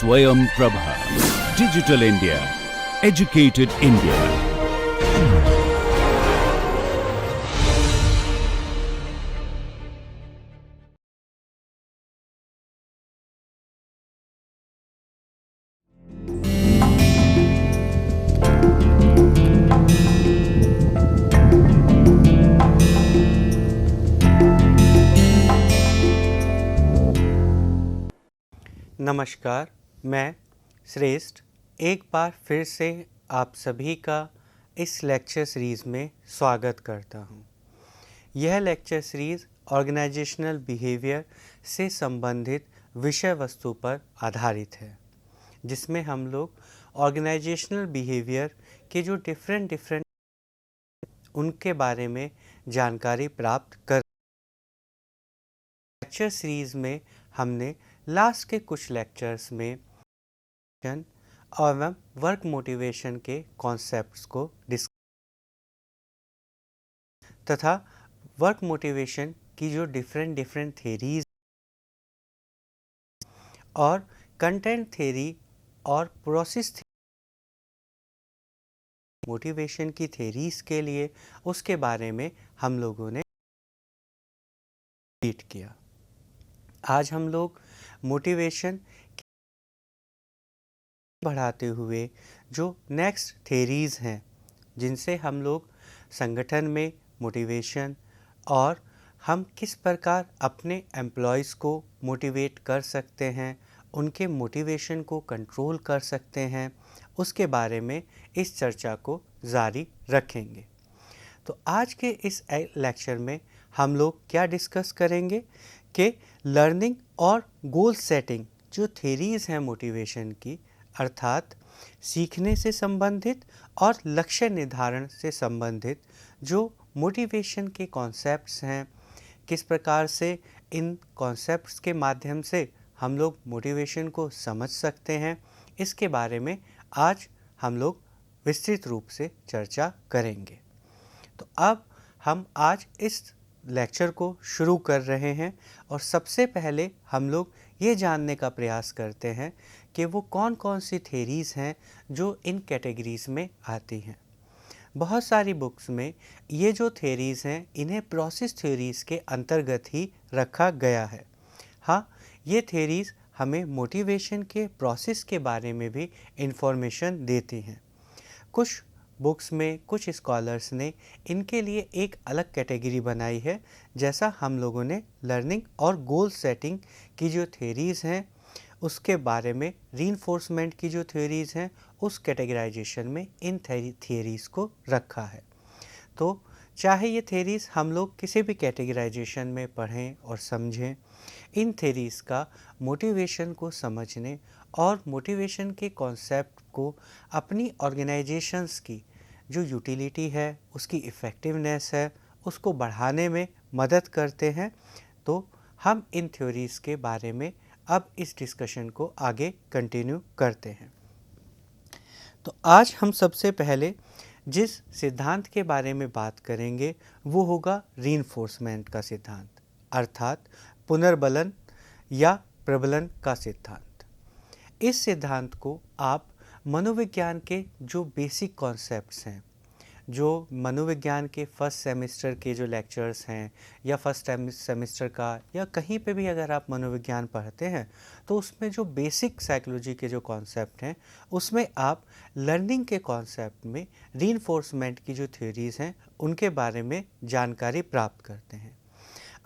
Swayam Prabha. Digital India. Educated India. नमस्कार, मैं श्रेष्ठ एक बार फिर से आप सभी का इस लेक्चर सीरीज़ में स्वागत करता हूं। यह लेक्चर सीरीज़ ऑर्गेनाइजेशनल बिहेवियर से संबंधित विषय वस्तु पर आधारित है, जिसमें हम लोग ऑर्गेनाइजेशनल बिहेवियर के जो डिफरेंट उनके बारे में जानकारी प्राप्त कर। लेक्चर सीरीज़ में हमने लास्ट के कुछ लेक्चर्स में एवं वर्क मोटिवेशन के कॉन्सेप्ट्स को डिस्कस तथा वर्क मोटिवेशन की जो डिफरेंट थेरीज और कंटेंट थेरी और प्रोसेस मोटिवेशन की थेरीज के लिए उसके बारे में हम लोगों ने रीड किया। आज हम लोग मोटिवेशन बढ़ाते हुए जो नेक्स्ट थेरीज हैं, जिनसे हम लोग संगठन में मोटिवेशन और हम किस प्रकार अपने एम्प्लॉयज़ को मोटिवेट कर सकते हैं, उनके मोटिवेशन को कंट्रोल कर सकते हैं, उसके बारे में इस चर्चा को जारी रखेंगे। तो आज के इस लेक्चर में हम लोग क्या डिस्कस करेंगे कि लर्निंग और गोल सेटिंग जो थेरीज़ हैं मोटिवेशन की, अर्थात सीखने से संबंधित और लक्ष्य निर्धारण से संबंधित जो मोटिवेशन के कॉन्सेप्ट्स हैं, किस प्रकार से इन कॉन्सेप्ट्स के माध्यम से हम लोग मोटिवेशन को समझ सकते हैं, इसके बारे में आज हम लोग विस्तृत रूप से चर्चा करेंगे। तो अब हम आज इस लेक्चर को शुरू कर रहे हैं और सबसे पहले हम लोग ये जानने का प्रयास करते हैं कि वो कौन कौन सी थेरीज़ हैं जो इन कैटेगरीज़ में आती हैं। बहुत सारी बुक्स में ये जो थेरीज़ हैं इन्हें प्रोसेस थ्योरीज़ के अंतर्गत ही रखा गया है। हाँ, ये थेरीज़ हमें मोटिवेशन के प्रोसेस के बारे में भी इंफॉर्मेशन देती हैं। कुछ बुक्स में कुछ स्कॉलर्स ने इनके लिए एक अलग कैटेगरी बनाई है, जैसा हम लोगों ने लर्निंग और गोल सेटिंग की जो थ्योरीज़ हैं उसके बारे में, रीइंफोर्समेंट की जो थ्योरीज़ हैं उस कैटेगराइजेशन में इन थ्योरीज़ को रखा है। तो चाहे ये थ्योरीज़ हम लोग किसी भी कैटेगराइजेशन में पढ़ें और समझें, इन थ्योरीज़ का मोटिवेशन को समझने और मोटिवेशन के कॉन्सेप्ट को अपनी ऑर्गेनाइजेशंस की जो यूटिलिटी है, उसकी इफ़ेक्टिवनेस है, उसको बढ़ाने में मदद करते हैं। तो हम इन थ्योरीज़ के बारे में अब इस डिस्कशन को आगे कंटिन्यू करते हैं। तो आज हम सबसे पहले जिस सिद्धांत के बारे में बात करेंगे वो होगा रीइंफोर्समेंट का सिद्धांत, अर्थात पुनर्बलन या प्रबलन का सिद्धांत। इस सिद्धांत को आप मनोविज्ञान के जो बेसिक कॉन्सेप्ट्स हैं, जो मनोविज्ञान के फर्स्ट सेमेस्टर के जो लेक्चर्स हैं या फर्स्ट सेमेस्टर का या कहीं पे भी अगर आप मनोविज्ञान पढ़ते हैं तो उसमें जो बेसिक साइकोलॉजी के जो कॉन्सेप्ट हैं उसमें आप लर्निंग के कॉन्सेप्ट में रीइंफोर्समेंट की जो थ्योरीज़ हैं उनके बारे में जानकारी प्राप्त करते हैं।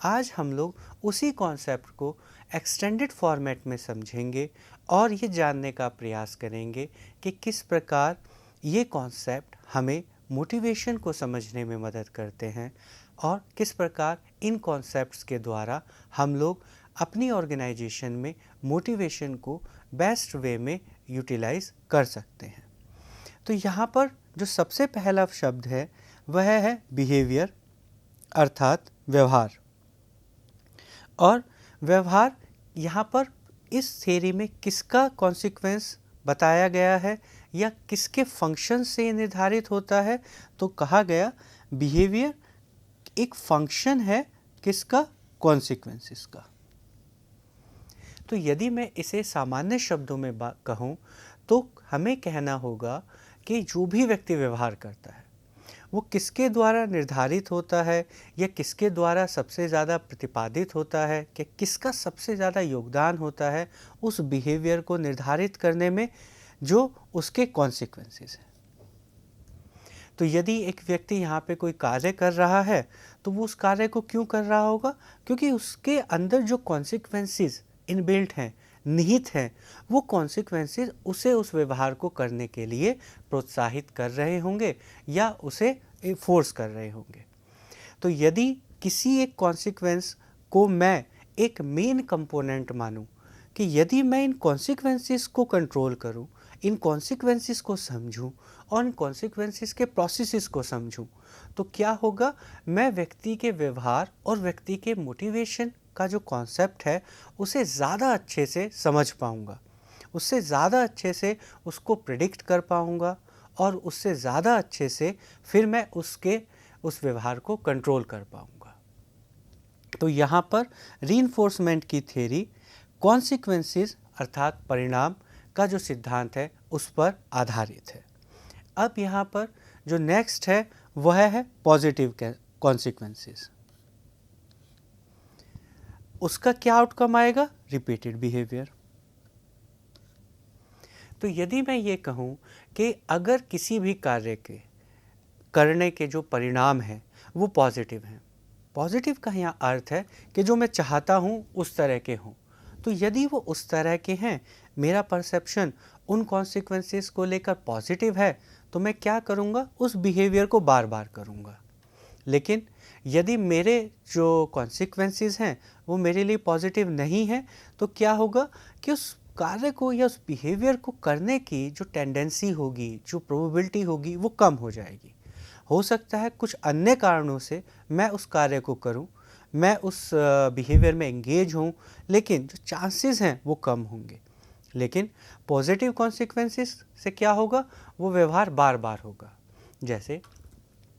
आज हम लोग उसी कॉन्सेप्ट को एक्सटेंडेड फॉर्मेट में समझेंगे और ये जानने का प्रयास करेंगे कि किस प्रकार ये कॉन्सेप्ट हमें मोटिवेशन को समझने में मदद करते हैं और किस प्रकार इन कॉन्सेप्ट्स के द्वारा हम लोग अपनी ऑर्गेनाइजेशन में मोटिवेशन को बेस्ट वे में यूटिलाइज कर सकते हैं। तो यहाँ पर जो सबसे पहला शब्द है वह है बिहेवियर, अर्थात व्यवहार। और व्यवहार यहाँ पर इस थ्योरी में किसका कॉन्सिक्वेंस बताया गया है या किसके फंक्शन से निर्धारित होता है, तो कहा गया बिहेवियर एक फंक्शन है किसका, कॉन्सिक्वेंसेस का। तो यदि मैं इसे सामान्य शब्दों में कहूँ तो हमें कहना होगा कि जो भी व्यक्ति व्यवहार करता है वो किसके द्वारा निर्धारित होता है या किसके द्वारा सबसे ज़्यादा प्रतिपादित होता है, कि किसका सबसे ज़्यादा योगदान होता है उस बिहेवियर को निर्धारित करने में जो उसके कॉन्सिक्वेंसेस हैं। तो यदि एक व्यक्ति यहाँ पे कोई कार्य कर रहा है तो वो उस कार्य को क्यों कर रहा होगा, क्योंकि उसके अंदर जो कॉन्सिक्वेंसेस इनबिल्ट हैं, निहित हैं, वो कॉन्सिक्वेंसेस उसे उस व्यवहार को करने के लिए प्रोत्साहित कर रहे होंगे या उसे फोर्स कर रहे होंगे। तो यदि किसी एक कॉन्सिक्वेंस को मैं एक मेन कंपोनेंट मानूं कि यदि मैं इन कॉन्सिक्वेंसेस को कंट्रोल करूं, इन कॉन्सिक्वेंसेस को समझूं और इन कॉन्सिक्वेंसेस के प्रोसेसेस को समझूं, तो क्या होगा, मैं व्यक्ति के व्यवहार और व्यक्ति के मोटिवेशन का जो कॉन्सेप्ट है उसे ज़्यादा अच्छे से समझ पाऊंगा, उससे ज़्यादा अच्छे से उसको प्रिडिक्ट कर पाऊंगा और उससे ज़्यादा अच्छे से फिर मैं उस व्यवहार को कंट्रोल कर पाऊंगा। तो यहाँ पर रीइंफोर्समेंट की थ्योरी कॉन्सिक्वेंसेस अर्थात परिणाम का जो सिद्धांत है उस पर आधारित है। अब यहाँ पर जो नेक्स्ट है वह है पॉजिटिव कॉन्सिक्वेंसेस। उसका क्या आउटकम आएगा, रिपीटेड बिहेवियर। तो यदि मैं ये कहूँ कि अगर किसी भी कार्य के करने के जो परिणाम हैं वो पॉजिटिव हैं, पॉजिटिव का यहाँ अर्थ है कि जो मैं चाहता हूँ उस तरह के हों, तो यदि वो उस तरह के हैं, मेरा परसेप्शन उन कॉन्सिक्वेंसेस को लेकर पॉजिटिव है, तो मैं क्या करूँगा, उस बिहेवियर को बार बार करूँगा। लेकिन यदि मेरे जो कॉन्सिक्वेंसेस हैं वो मेरे लिए पॉजिटिव नहीं है, तो क्या होगा कि उस कार्य को या उस बिहेवियर को करने की जो टेंडेंसी होगी, जो प्रोबेबिलिटी होगी, वो कम हो जाएगी। हो सकता है कुछ अन्य कारणों से मैं उस कार्य को करूं, मैं उस बिहेवियर में एंगेज हूं, लेकिन जो चांसेस हैं वो कम होंगे। लेकिन पॉजिटिव कॉन्सिक्वेंसेस से क्या होगा, वो व्यवहार बार बार होगा। जैसे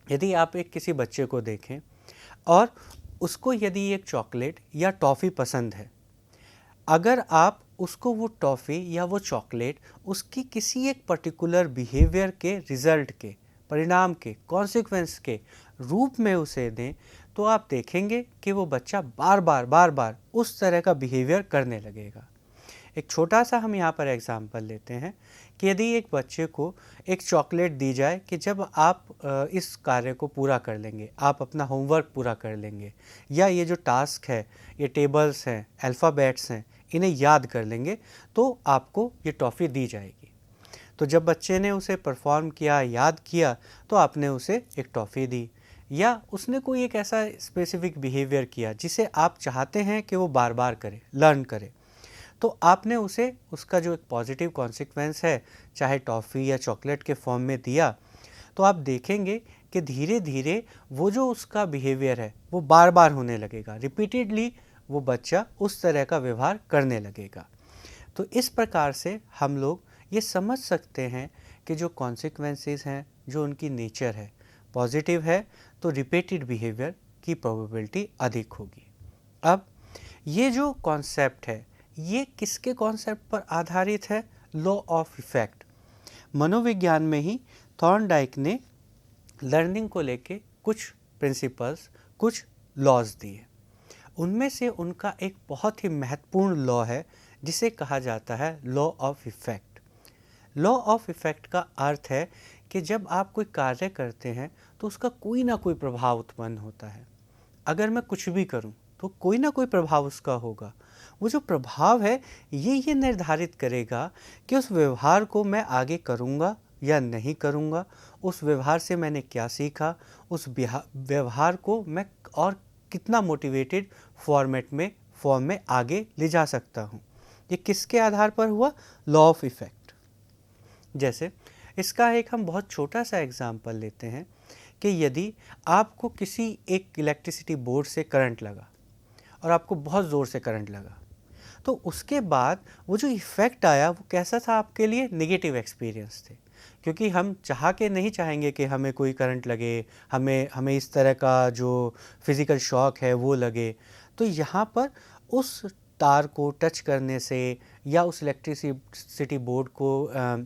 यदि आप एक किसी बच्चे को देखें और उसको यदि एक चॉकलेट या टॉफ़ी पसंद है, अगर आप उसको वो टॉफ़ी या वो चॉकलेट उसकी किसी एक पर्टिकुलर बिहेवियर के रिज़ल्ट के, परिणाम के, कॉन्सिक्वेंस के रूप में उसे दें, तो आप देखेंगे कि वो बच्चा बार बार उस तरह का बिहेवियर करने लगेगा। एक छोटा सा हम यहाँ पर एग्जाम्पल लेते हैं कि यदि एक बच्चे को एक चॉकलेट दी जाए कि जब आप इस कार्य को पूरा कर लेंगे, आप अपना होमवर्क पूरा कर लेंगे, या ये जो टास्क है, ये टेबल्स हैं, अल्फ़ाबेट्स हैं, इन्हें याद कर लेंगे, तो आपको ये टॉफ़ी दी जाएगी। तो जब बच्चे ने उसे परफॉर्म किया, याद किया, तो आपने उसे एक टॉफ़ी दी, या उसने कोई एक ऐसा स्पेसिफिक बिहेवियर किया जिसे आप चाहते हैं कि वो बार बार करे, लर्न करे, तो आपने उसे उसका जो एक पॉजिटिव कॉन्सिक्वेंस है, चाहे टॉफ़ी या चॉकलेट के फॉर्म में दिया, तो आप देखेंगे कि धीरे धीरे वो जो उसका बिहेवियर है वो बार बार होने लगेगा, रिपीटेडली वो बच्चा उस तरह का व्यवहार करने लगेगा। तो इस प्रकार से हम लोग ये समझ सकते हैं कि जो कॉन्सिक्वेंसेस हैं, जो उनकी नेचर है, पॉजिटिव है तो रिपीटेड बिहेवियर की प्रोबेबिलिटी अधिक होगी। अब ये जो कॉन्सेप्ट है ये किसके कॉन्सेप्ट पर आधारित है, लॉ ऑफ इफ़ेक्ट। मनोविज्ञान में ही थॉर्नडाइक ने लर्निंग को लेके कुछ प्रिंसिपल्स, कुछ लॉज दिए। उनमें से उनका एक बहुत ही महत्वपूर्ण लॉ है जिसे कहा जाता है law of effect. Law of effect का अर्थ है कि जब आप कोई कार्य करते हैं तो उसका कोई ना कोई प्रभाव उत्पन्न होता है। अगर मैं कुछ भी करूं तो कोई ना कोई प्रभाव उसका होगा। वो जो प्रभाव है ये निर्धारित करेगा कि उस व्यवहार को मैं आगे करूंगा या नहीं करूंगा, उस व्यवहार से मैंने क्या सीखा, उस व्यवहार को मैं और कितना मोटिवेटेड फॉर्म में आगे ले जा सकता हूँ। ये किसके आधार पर हुआ, लॉ ऑफ इफ़ेक्ट। जैसे इसका एक हम बहुत छोटा सा एग्जाम्पल लेते हैं कि यदि आपको किसी एक इलेक्ट्रिसिटी बोर्ड से करंट लगा और आपको बहुत ज़ोर से करंट लगा, तो उसके बाद वो जो इफ़ेक्ट आया वो कैसा था आपके लिए, नेगेटिव एक्सपीरियंस थे। क्योंकि हम चाह के नहीं चाहेंगे कि हमें कोई करंट लगे, हमें इस तरह का जो फिज़िकल शॉक है वो लगे। तो यहाँ पर उस तार को टच करने से या उस इलेक्ट्रिसिटी बोर्ड को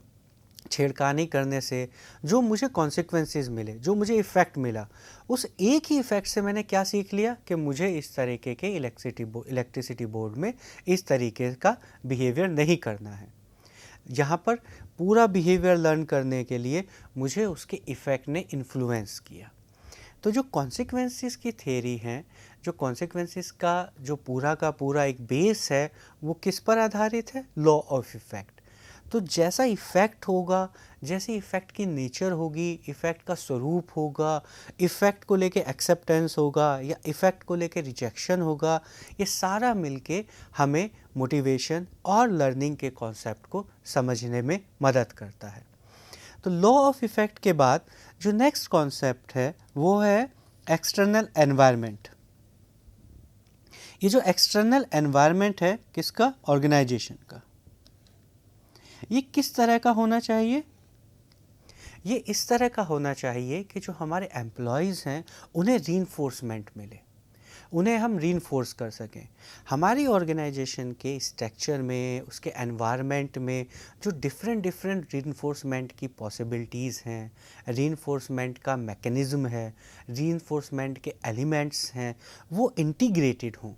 छेड़खानी करने से जो मुझे कॉन्सिक्वेंसेस मिले, जो मुझे इफ़ेक्ट मिला, उस एक ही इफ़ेक्ट से मैंने क्या सीख लिया कि मुझे इस तरीके के इलेक्ट्रिसिटी बोर्ड में इस तरीके का बिहेवियर नहीं करना है। यहाँ पर पूरा बिहेवियर लर्न करने के लिए मुझे उसके इफ़ेक्ट ने इन्फ्लुएंस किया। तो जो कॉन्सिक्वेंसेस की थ्योरी है, जो कॉन्सिक्वेंसेस का जो पूरा का पूरा एक बेस है, वो किस पर आधारित है? Law of effect. तो जैसा इफ़ेक्ट होगा, जैसी इफ़ेक्ट की नेचर होगी, इफ़ेक्ट का स्वरूप होगा, इफ़ेक्ट को लेके एक्सेप्टेंस होगा या इफ़ेक्ट को लेके रिजेक्शन होगा, ये सारा मिलके हमें मोटिवेशन और लर्निंग के कॉन्सेप्ट को समझने में मदद करता है। तो लॉ ऑफ इफ़ेक्ट के बाद जो नेक्स्ट कॉन्सेप्ट है वो है एक्सटर्नल एनवायरनमेंट। ये जो एक्सटर्नल एनवायरनमेंट है किसका? ऑर्गेनाइजेशन का। ये किस तरह का होना चाहिए? ये इस तरह का होना चाहिए कि जो हमारे एम्प्लॉयज़ हैं उन्हें रीइंफोर्समेंट मिले, उन्हें हम रीइंफोर्स कर सकें। हमारी ऑर्गेनाइजेशन के स्ट्रक्चर में, उसके एनवायरनमेंट में जो डिफरेंट रीइंफोर्समेंट की पॉसिबिलिटीज़ हैं, रीइंफोर्समेंट का मैकेनिज़्म है, रीइंफोर्समेंट के एलिमेंट्स हैं, वो इंटीग्रेटेड हों।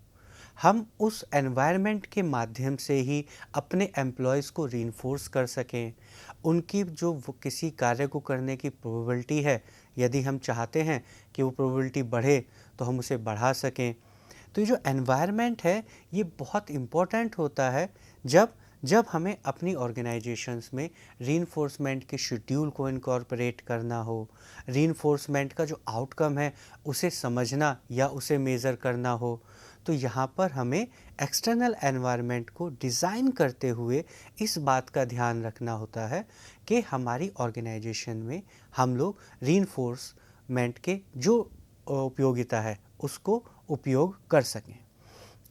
हम उस एनवायरनमेंट के माध्यम से ही अपने एम्प्लॉयज़ को रीइंफोर्स कर सकें। उनकी जो वो किसी कार्य को करने की प्रोबेबिलिटी है, यदि हम चाहते हैं कि वो प्रोबेबिलिटी बढ़े तो हम उसे बढ़ा सकें। तो ये जो एनवायरनमेंट है ये बहुत इम्पोर्टेंट होता है जब हमें अपनी ऑर्गेनाइजेशंस में रीइंफोर्समेंट के शेड्यूल को इनकॉर्पोरेट करना हो, रीइंफोर्समेंट का जो आउटकम है उसे समझना या उसे मेज़र करना हो। तो यहाँ पर हमें एक्सटर्नल एनवायरनमेंट को डिज़ाइन करते हुए इस बात का ध्यान रखना होता है कि हमारी ऑर्गेनाइजेशन में हम लोग रीइंफोर्समेंट के जो उपयोगिता है उसको उपयोग कर सकें।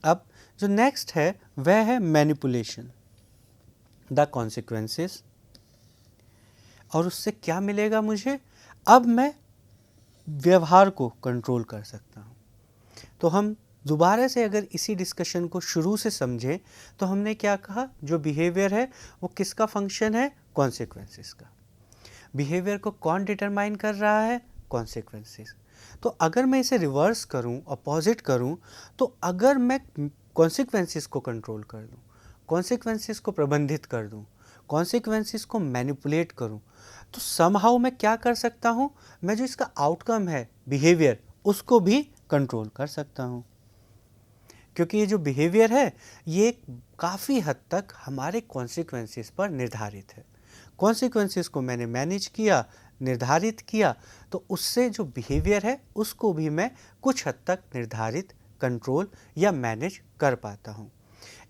अब जो नेक्स्ट है वह है मैनिपुलेशन द कॉन्सिक्वेंसेस। और उससे क्या मिलेगा मुझे? अब मैं व्यवहार को कंट्रोल कर सकता हूँ। तो हम दोबारा से अगर इसी डिस्कशन को शुरू से समझें तो हमने क्या कहा? जो बिहेवियर है वो किसका फंक्शन है? कॉन्सिक्वेंसेस का। बिहेवियर को कौन डिटरमाइन कर रहा है? कॉन्सिक्वेंसेस। तो अगर मैं इसे रिवर्स करूं, अपोजिट करूं, तो अगर मैं कॉन्सिक्वेंसेस को कंट्रोल कर दूं, कॉन्सिक्वेंसेस को प्रबंधित कर दूं, कॉन्सिक्वेंसेस को मैनिपुलेट करूं, तो समहाउ मैं क्या कर सकता हूं? मैं जो इसका आउटकम है बिहेवियर, उसको भी कंट्रोल कर सकता हूं। क्योंकि ये जो बिहेवियर है ये काफ़ी हद तक हमारे कॉन्सिक्वेंसेस पर निर्धारित है। कॉन्सिक्वेंसेस को मैंने मैनेज किया, निर्धारित किया, तो उससे जो बिहेवियर है उसको भी मैं कुछ हद तक निर्धारित, कंट्रोल या मैनेज कर पाता हूँ।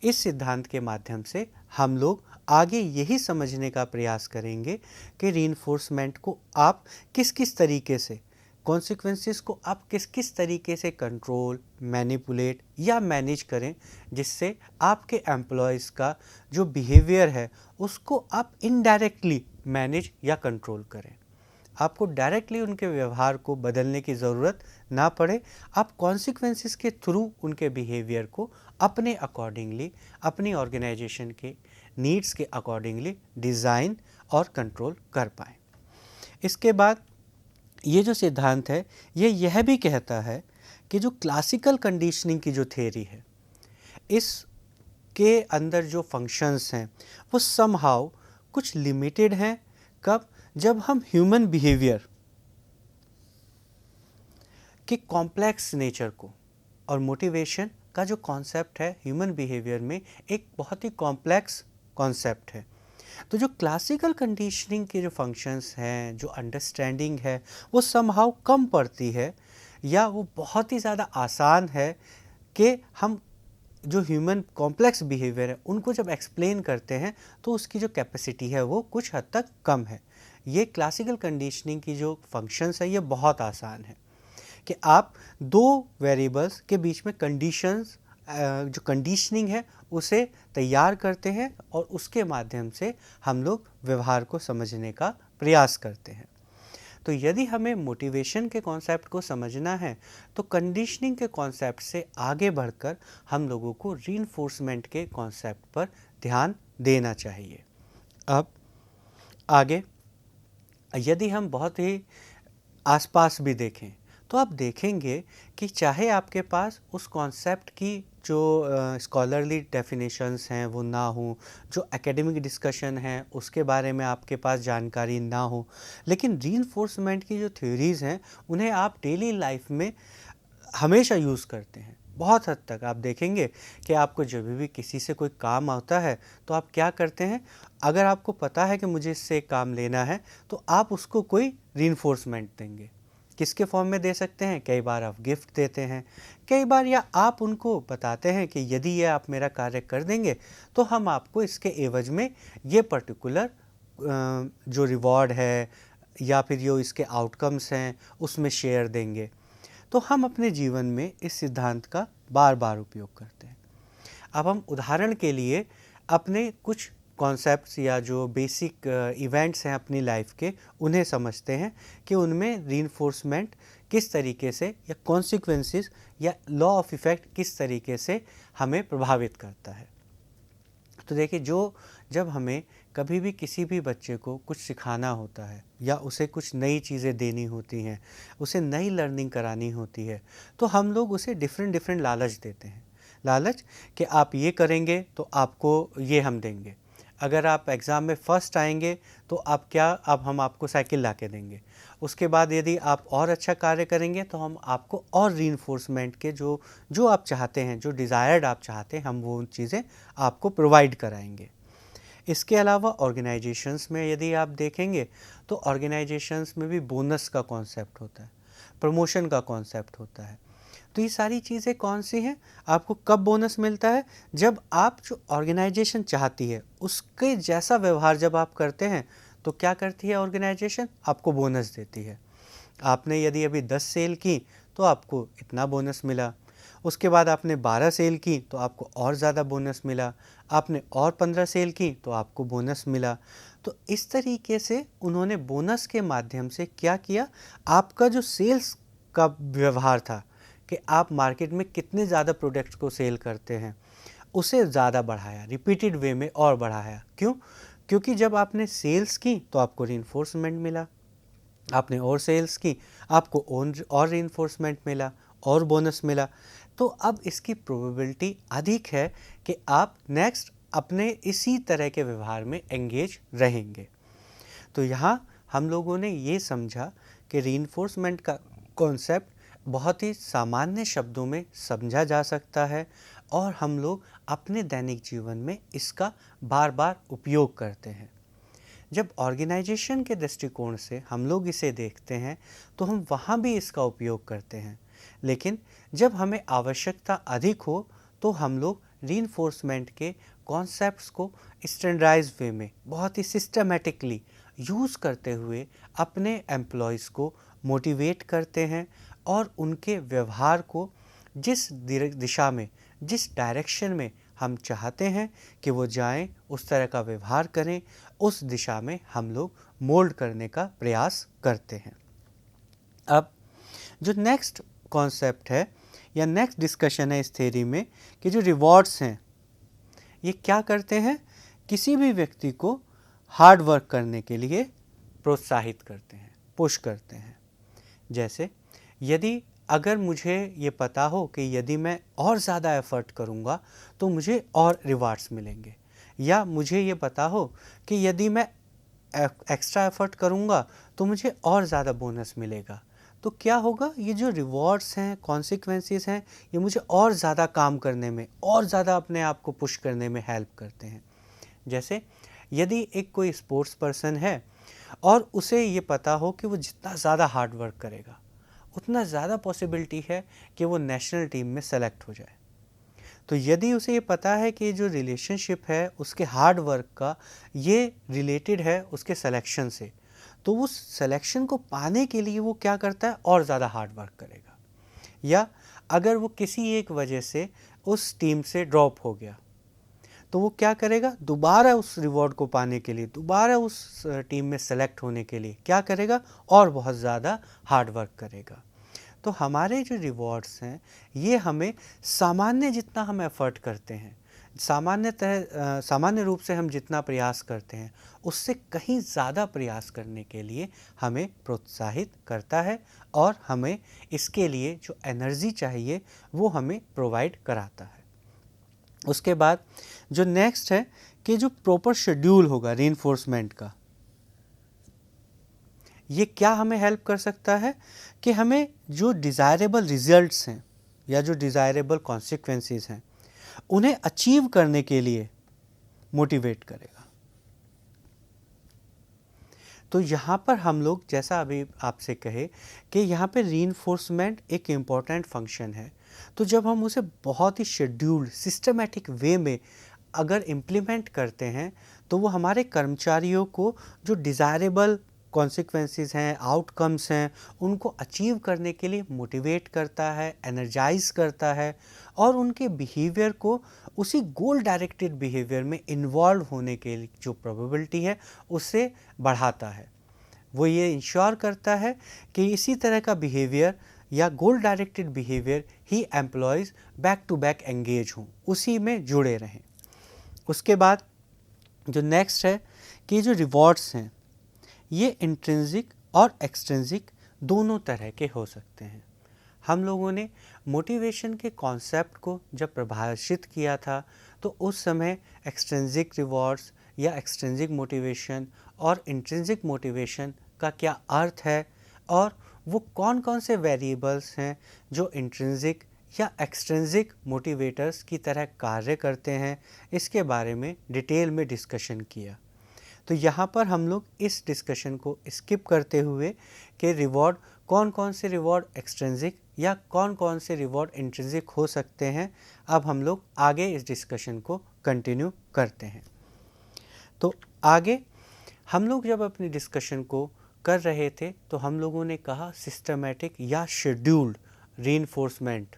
इस सिद्धांत के माध्यम से हम लोग आगे यही समझने का प्रयास करेंगे कि रीइंफोर्समेंट को आप किस किस तरीके से, कॉन्सिक्वेंसेस को आप किस किस तरीके से कंट्रोल, मैनिपुलेट या मैनेज करें, जिससे आपके एम्प्लॉयज़ का जो बिहेवियर है उसको आप इनडायरेक्टली मैनेज या कंट्रोल करें। आपको डायरेक्टली उनके व्यवहार को बदलने की ज़रूरत ना पड़े, आप कॉन्सिक्वेंसेस के थ्रू उनके बिहेवियर को अपने अकॉर्डिंगली, अपनी ऑर्गेनाइजेशन के नीड्स के अकॉर्डिंगली डिज़ाइन और कंट्रोल कर पाएँ। इसके बाद ये जो सिद्धांत है ये यह भी कहता है कि जो क्लासिकल कंडीशनिंग की जो थ्योरी है, इसके अंदर जो फंक्शंस हैं वो समहाउ कुछ लिमिटेड हैं। कब? जब हम ह्यूमन बिहेवियर के कॉम्प्लेक्स नेचर को, और मोटिवेशन का जो कॉन्सेप्ट है ह्यूमन बिहेवियर में एक बहुत ही कॉम्प्लेक्स कॉन्सेप्ट है। तो जो क्लासिकल कंडीशनिंग के जो फंक्शंस हैं, जो अंडरस्टैंडिंग है, वो समहाउ कम पड़ती है या वो बहुत ही ज़्यादा आसान है कि हम जो ह्यूमन कॉम्प्लेक्स बिहेवियर है उनको जब एक्सप्लेन करते हैं तो उसकी जो कैपेसिटी है वो कुछ हद तक कम है। ये क्लासिकल कंडीशनिंग की जो फंक्शंस है ये बहुत आसान है कि आप दो वेरिएबल्स के बीच में कंडीशंस, जो कंडीशनिंग है उसे तैयार करते हैं और उसके माध्यम से हम लोग व्यवहार को समझने का प्रयास करते हैं। तो यदि हमें मोटिवेशन के कॉन्सेप्ट को समझना है तो कंडीशनिंग के कॉन्सेप्ट से आगे बढ़कर हम लोगों को रीइंफोर्समेंट के कॉन्सेप्ट पर ध्यान देना चाहिए। अब आगे यदि हम बहुत ही आसपास भी देखें तो आप देखेंगे कि चाहे आपके पास उस कॉन्सेप्ट की जो स्कॉलरली डेफिनेशंस हैं वो ना हो, जो एकेडमिक डिस्कशन है उसके बारे में आपके पास जानकारी ना हो, लेकिन रीइंफोर्समेंट की जो थ्योरीज़ हैं उन्हें आप डेली लाइफ में हमेशा यूज़ करते हैं। बहुत हद तक आप देखेंगे कि आपको जब भी किसी से कोई काम आता है तो आप क्या करते हैं, अगर आपको पता है कि मुझे इससे काम लेना है तो आप उसको कोई रीइंफोर्समेंट देंगे। किसके फॉर्म में दे सकते हैं, कई बार आप गिफ्ट देते हैं, कई बार या आप उनको बताते हैं कि यदि ये आप मेरा कार्य कर देंगे तो हम आपको इसके एवज में ये पर्टिकुलर जो रिवॉर्ड है या फिर जो इसके आउटकम्स हैं उसमें शेयर देंगे। तो हम अपने जीवन में इस सिद्धांत का बार बार उपयोग करते हैं। अब हम उदाहरण के लिए अपने कुछ कॉन्सेप्ट्स या जो बेसिक इवेंट्स हैं अपनी लाइफ के उन्हें समझते हैं कि उनमें रीइंफोर्समेंट किस तरीके से या कॉन्सिक्वेंसेस या लॉ ऑफ इफ़ेक्ट किस तरीके से हमें प्रभावित करता है। तो देखिए, जब हमें कभी भी किसी भी बच्चे को कुछ सिखाना होता है या उसे कुछ नई चीज़ें देनी होती हैं, उसे नई लर्निंग करानी होती है, तो हम लोग उसे डिफरेंट लालच देते हैं। लालच कि आप ये करेंगे तो आपको ये हम देंगे, अगर आप एग्ज़ाम में फ़र्स्ट आएंगे तो अब हम आपको साइकिल ला के देंगे, उसके बाद यदि आप और अच्छा कार्य करेंगे तो हम आपको और रीइंफोर्समेंट के जो आप चाहते हैं, जो डिज़ायर्ड आप चाहते हैं, हम वो चीज़ें आपको प्रोवाइड कराएंगे। इसके अलावा ऑर्गेनाइजेशंस में यदि आप देखेंगे तो ऑर्गेनाइजेशंस में भी बोनस का कॉन्सेप्ट होता है, प्रमोशन का कॉन्सेप्ट होता है। तो ये सारी चीज़ें कौन सी हैं, आपको कब बोनस मिलता है, जब आप जो ऑर्गेनाइजेशन चाहती है उसके जैसा व्यवहार जब आप करते हैं तो क्या करती है ऑर्गेनाइजेशन, आपको बोनस देती है। आपने यदि अभी 10 सेल की तो आपको इतना बोनस मिला, उसके बाद आपने 12 सेल की तो आपको और ज़्यादा बोनस मिला, आपने और 15 सेल की तो आपको बोनस मिला। तो इस तरीके से उन्होंने बोनस के माध्यम से क्या किया, आपका जो सेल्स का व्यवहार था कि आप मार्केट में कितने ज़्यादा प्रोडक्ट्स को सेल करते हैं उसे ज़्यादा बढ़ाया, रिपीटेड वे में और बढ़ाया। क्यों? क्योंकि जब आपने सेल्स की तो आपको रीइंफोर्समेंट मिला, आपने और सेल्स की आपको और रीइंफोर्समेंट मिला और बोनस मिला। तो अब इसकी प्रोबेबिलिटी अधिक है कि आप नेक्स्ट अपने इसी तरह के व्यवहार में एंगेज रहेंगे। तो यहाँ हम लोगों ने ये समझा कि रीइंफोर्समेंट का कॉन्सेप्ट बहुत ही सामान्य शब्दों में समझा जा सकता है और हम लोग अपने दैनिक जीवन में इसका बार बार उपयोग करते हैं। जब ऑर्गेनाइजेशन के दृष्टिकोण से हम लोग इसे देखते हैं तो हम वहाँ भी इसका उपयोग करते हैं, लेकिन जब हमें आवश्यकता अधिक हो तो हम लोग रीइंफोर्समेंट के कॉन्सेप्ट्स को स्टैंडर्डाइज्ड वे में बहुत ही सिस्टमेटिकली यूज़ करते हुए अपने एम्प्लॉयज़ को मोटिवेट करते हैं और उनके व्यवहार को जिस दिशा में, जिस डायरेक्शन में हम चाहते हैं कि वो जाएं, उस तरह का व्यवहार करें, उस दिशा में हम लोग मोल्ड करने का प्रयास करते हैं। अब जो नेक्स्ट कॉन्सेप्ट है या नेक्स्ट डिस्कशन है इस थ्योरी में कि जो रिवॉर्ड्स हैं ये क्या करते हैं, किसी भी व्यक्ति को हार्ड वर्क करने के लिए प्रोत्साहित करते हैं, पुश करते हैं। जैसे यदि अगर मुझे ये पता हो कि यदि मैं और ज़्यादा एफ़र्ट करूँगा तो मुझे और रिवार्ड्स मिलेंगे, या मुझे ये पता हो कि यदि मैं एक्स्ट्रा एफ़र्ट करूँगा तो मुझे और ज़्यादा बोनस मिलेगा, तो क्या होगा, ये जो रिवॉर्ड्स हैं, कॉन्सिक्वेंसेस हैं, ये मुझे और ज़्यादा काम करने में, और ज़्यादा अपने आप को पुश करने में हेल्प करते हैं। जैसे यदि एक कोई स्पोर्ट्स पर्सन है और उसे ये पता हो कि वो जितना ज़्यादा हार्ड वर्क करेगा उतना ज़्यादा पॉसिबिलिटी है कि वो नेशनल टीम में सेलेक्ट हो जाए। तो यदि उसे ये पता है कि जो रिलेशनशिप है उसके हार्ड वर्क का ये रिलेटेड है उसके सिलेक्शन से, तो उस सिलेक्शन को पाने के लिए वो क्या करता है, और ज़्यादा हार्ड वर्क करेगा। या अगर वो किसी एक वजह से उस टीम से ड्रॉप हो गया तो वो क्या करेगा, दोबारा उस रिवॉर्ड को पाने के लिए, दोबारा उस टीम में सेलेक्ट होने के लिए क्या करेगा, और बहुत ज़्यादा हार्ड वर्क करेगा। तो हमारे जो रिवॉर्ड्स हैं ये हमें सामान्य जितना हम एफ़र्ट करते हैं, सामान्य रूप से हम जितना प्रयास करते हैं उससे कहीं ज़्यादा प्रयास करने के लिए हमें प्रोत्साहित करता है और हमें इसके लिए जो एनर्जी चाहिए वो हमें प्रोवाइड कराता है। उसके बाद जो नेक्स्ट है कि जो प्रॉपर शेड्यूल होगा रीइंफोर्समेंट का, ये क्या हमें हेल्प कर सकता है कि हमें जो डिज़ायरेबल रिजल्ट्स हैं या जो डिज़ायरेबल कॉन्सिक्वेंसेस हैं उन्हें अचीव करने के लिए मोटिवेट करेगा। तो यहाँ पर हम लोग, जैसा अभी आपसे कहे कि यहाँ पे रीइंफोर्समेंट एक इम्पॉर्टेंट फंक्शन है, तो जब हम उसे बहुत ही शेड्यूल्ड सिस्टमेटिक वे में अगर इम्प्लीमेंट करते हैं तो वो हमारे कर्मचारियों को जो डिज़ायरेबल कॉन्सिक्वेंसेस हैं, आउटकम्स हैं, उनको अचीव करने के लिए मोटिवेट करता है, एनर्जाइज करता है और उनके बिहेवियर को उसी गोल डायरेक्टेड बिहेवियर में इन्वॉल्व होने के जो प्रोबेबिलिटी है उससे बढ़ाता है। वो ये इंश्योर करता है कि इसी तरह का बिहेवियर या गोल डायरेक्टेड बिहेवियर ही employees back to back engage हों, उसी में जुड़े रहें। उसके बाद जो नेक्स्ट है कि जो रिवॉर्ड्स हैं ये इंट्रिंसिक और एक्सट्रिंसिक दोनों तरह के हो सकते हैं। हम लोगों ने मोटिवेशन के कॉन्सेप्ट को जब परिभाषित किया था तो उस समय एक्सट्रिंसिक रिवॉर्ड्स या एक्सट्रिंसिक मोटिवेशन और इंट्रिंसिक मोटिवेशन का क्या अर्थ है और वो कौन कौन से वेरिएबल्स हैं जो इंट्रिंसिक या एक्सट्रिंसिक मोटिवेटर्स की तरह कार्य करते हैं, इसके बारे में डिटेल में डिस्कशन किया। तो यहाँ पर हम लोग इस डिस्कशन को स्किप करते हुए कि रिवॉर्ड कौन कौन से रिवॉर्ड एक्सट्रिंसिक या कौन कौन से रिवॉर्ड इंट्रिंसिक हो सकते हैं, अब हम लोग आगे इस डिस्कशन को कंटिन्यू करते हैं। तो आगे हम लोग जब अपनी डिस्कशन को कर रहे थे तो हम लोगों ने कहा सिस्टमेटिक या शेड्यूल्ड रीइंफोर्समेंट।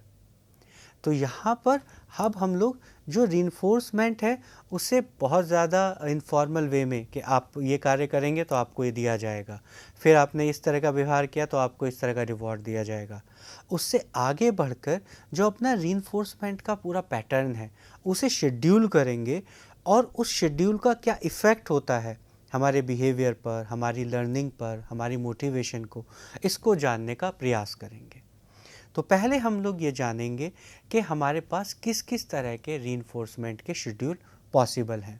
तो यहाँ पर अब हम लोग जो रीइंफोर्समेंट है उसे बहुत ज़्यादा इनफॉर्मल वे में कि आप ये कार्य करेंगे तो आपको ये दिया जाएगा, फिर आपने इस तरह का व्यवहार किया तो आपको इस तरह का रिवॉर्ड दिया जाएगा, उससे आगे बढ़कर जो अपना रीइंफोर्समेंट का पूरा पैटर्न है उसे शेड्यूल करेंगे और उस शेड्यूल का क्या इफ़ेक्ट होता है हमारे बिहेवियर पर, हमारी लर्निंग पर, हमारी मोटिवेशन को, इसको जानने का प्रयास करेंगे। तो पहले हम लोग ये जानेंगे कि हमारे पास किस किस तरह के रीइंफोर्समेंट के शेड्यूल पॉसिबल हैं,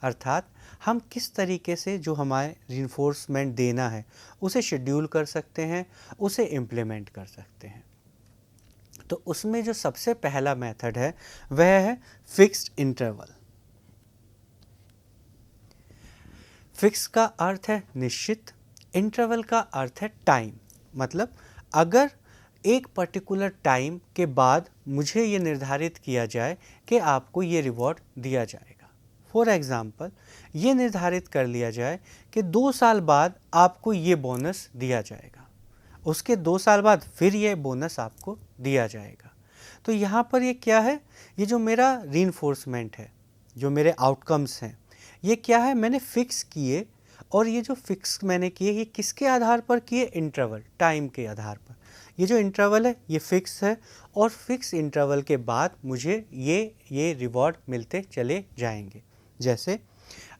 अर्थात हम किस तरीके से जो हमारे रीइंफोर्समेंट देना है उसे शेड्यूल कर सकते हैं, उसे इम्प्लीमेंट कर सकते हैं। तो उसमें जो सबसे पहला मेथड है वह है फिक्स्ड इंटरवल। फिक्स का अर्थ है निश्चित, इंटरवल का अर्थ है टाइम, मतलब अगर एक पर्टिकुलर टाइम के बाद मुझे ये निर्धारित किया जाए कि आपको ये रिवॉर्ड दिया जाएगा। फॉर एग्ज़ाम्पल ये निर्धारित कर लिया जाए कि 2 साल बाद आपको ये बोनस दिया जाएगा, उसके 2 साल बाद फिर ये बोनस आपको दिया जाएगा। तो यहाँ पर ये क्या है, ये जो मेरा रीइंफोर्समेंट है, जो मेरे आउटकम्स हैं, ये क्या है, मैंने फिक्स किए और ये जो फिक्स मैंने किए ये किसके आधार पर किए, इंटरवल, टाइम के आधार पर। ये जो इंटरवल है ये फिक्स है और फिक्स इंटरवल के बाद मुझे ये रिवॉर्ड मिलते चले जाएंगे। जैसे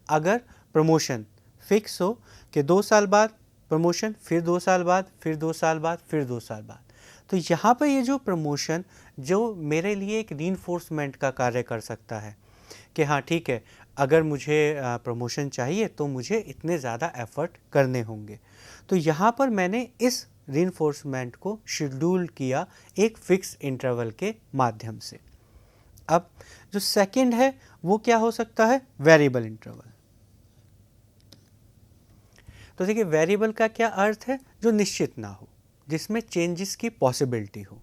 अगर प्रमोशन फिक्स हो कि 2 साल बाद प्रमोशन, फिर 2 साल बाद, फिर 2 साल बाद, फिर 2 साल बाद, तो यहाँ पर ये जो प्रमोशन जो मेरे लिए एक रीइंफोर्समेंट का कार्य कर सकता है कि हाँ ठीक है, अगर मुझे प्रमोशन चाहिए तो मुझे इतने ज़्यादा एफ़र्ट करने होंगे। तो यहाँ पर मैंने इस रीइंफोर्समेंट को शेड्यूल किया एक फिक्स इंटरवल के माध्यम से। अब जो सेकंड है वो क्या हो सकता है, वेरिएबल इंटरवल। तो देखिए वेरिएबल का क्या अर्थ है, जो निश्चित ना हो, जिसमें चेंजेस की पॉसिबिलिटी हो,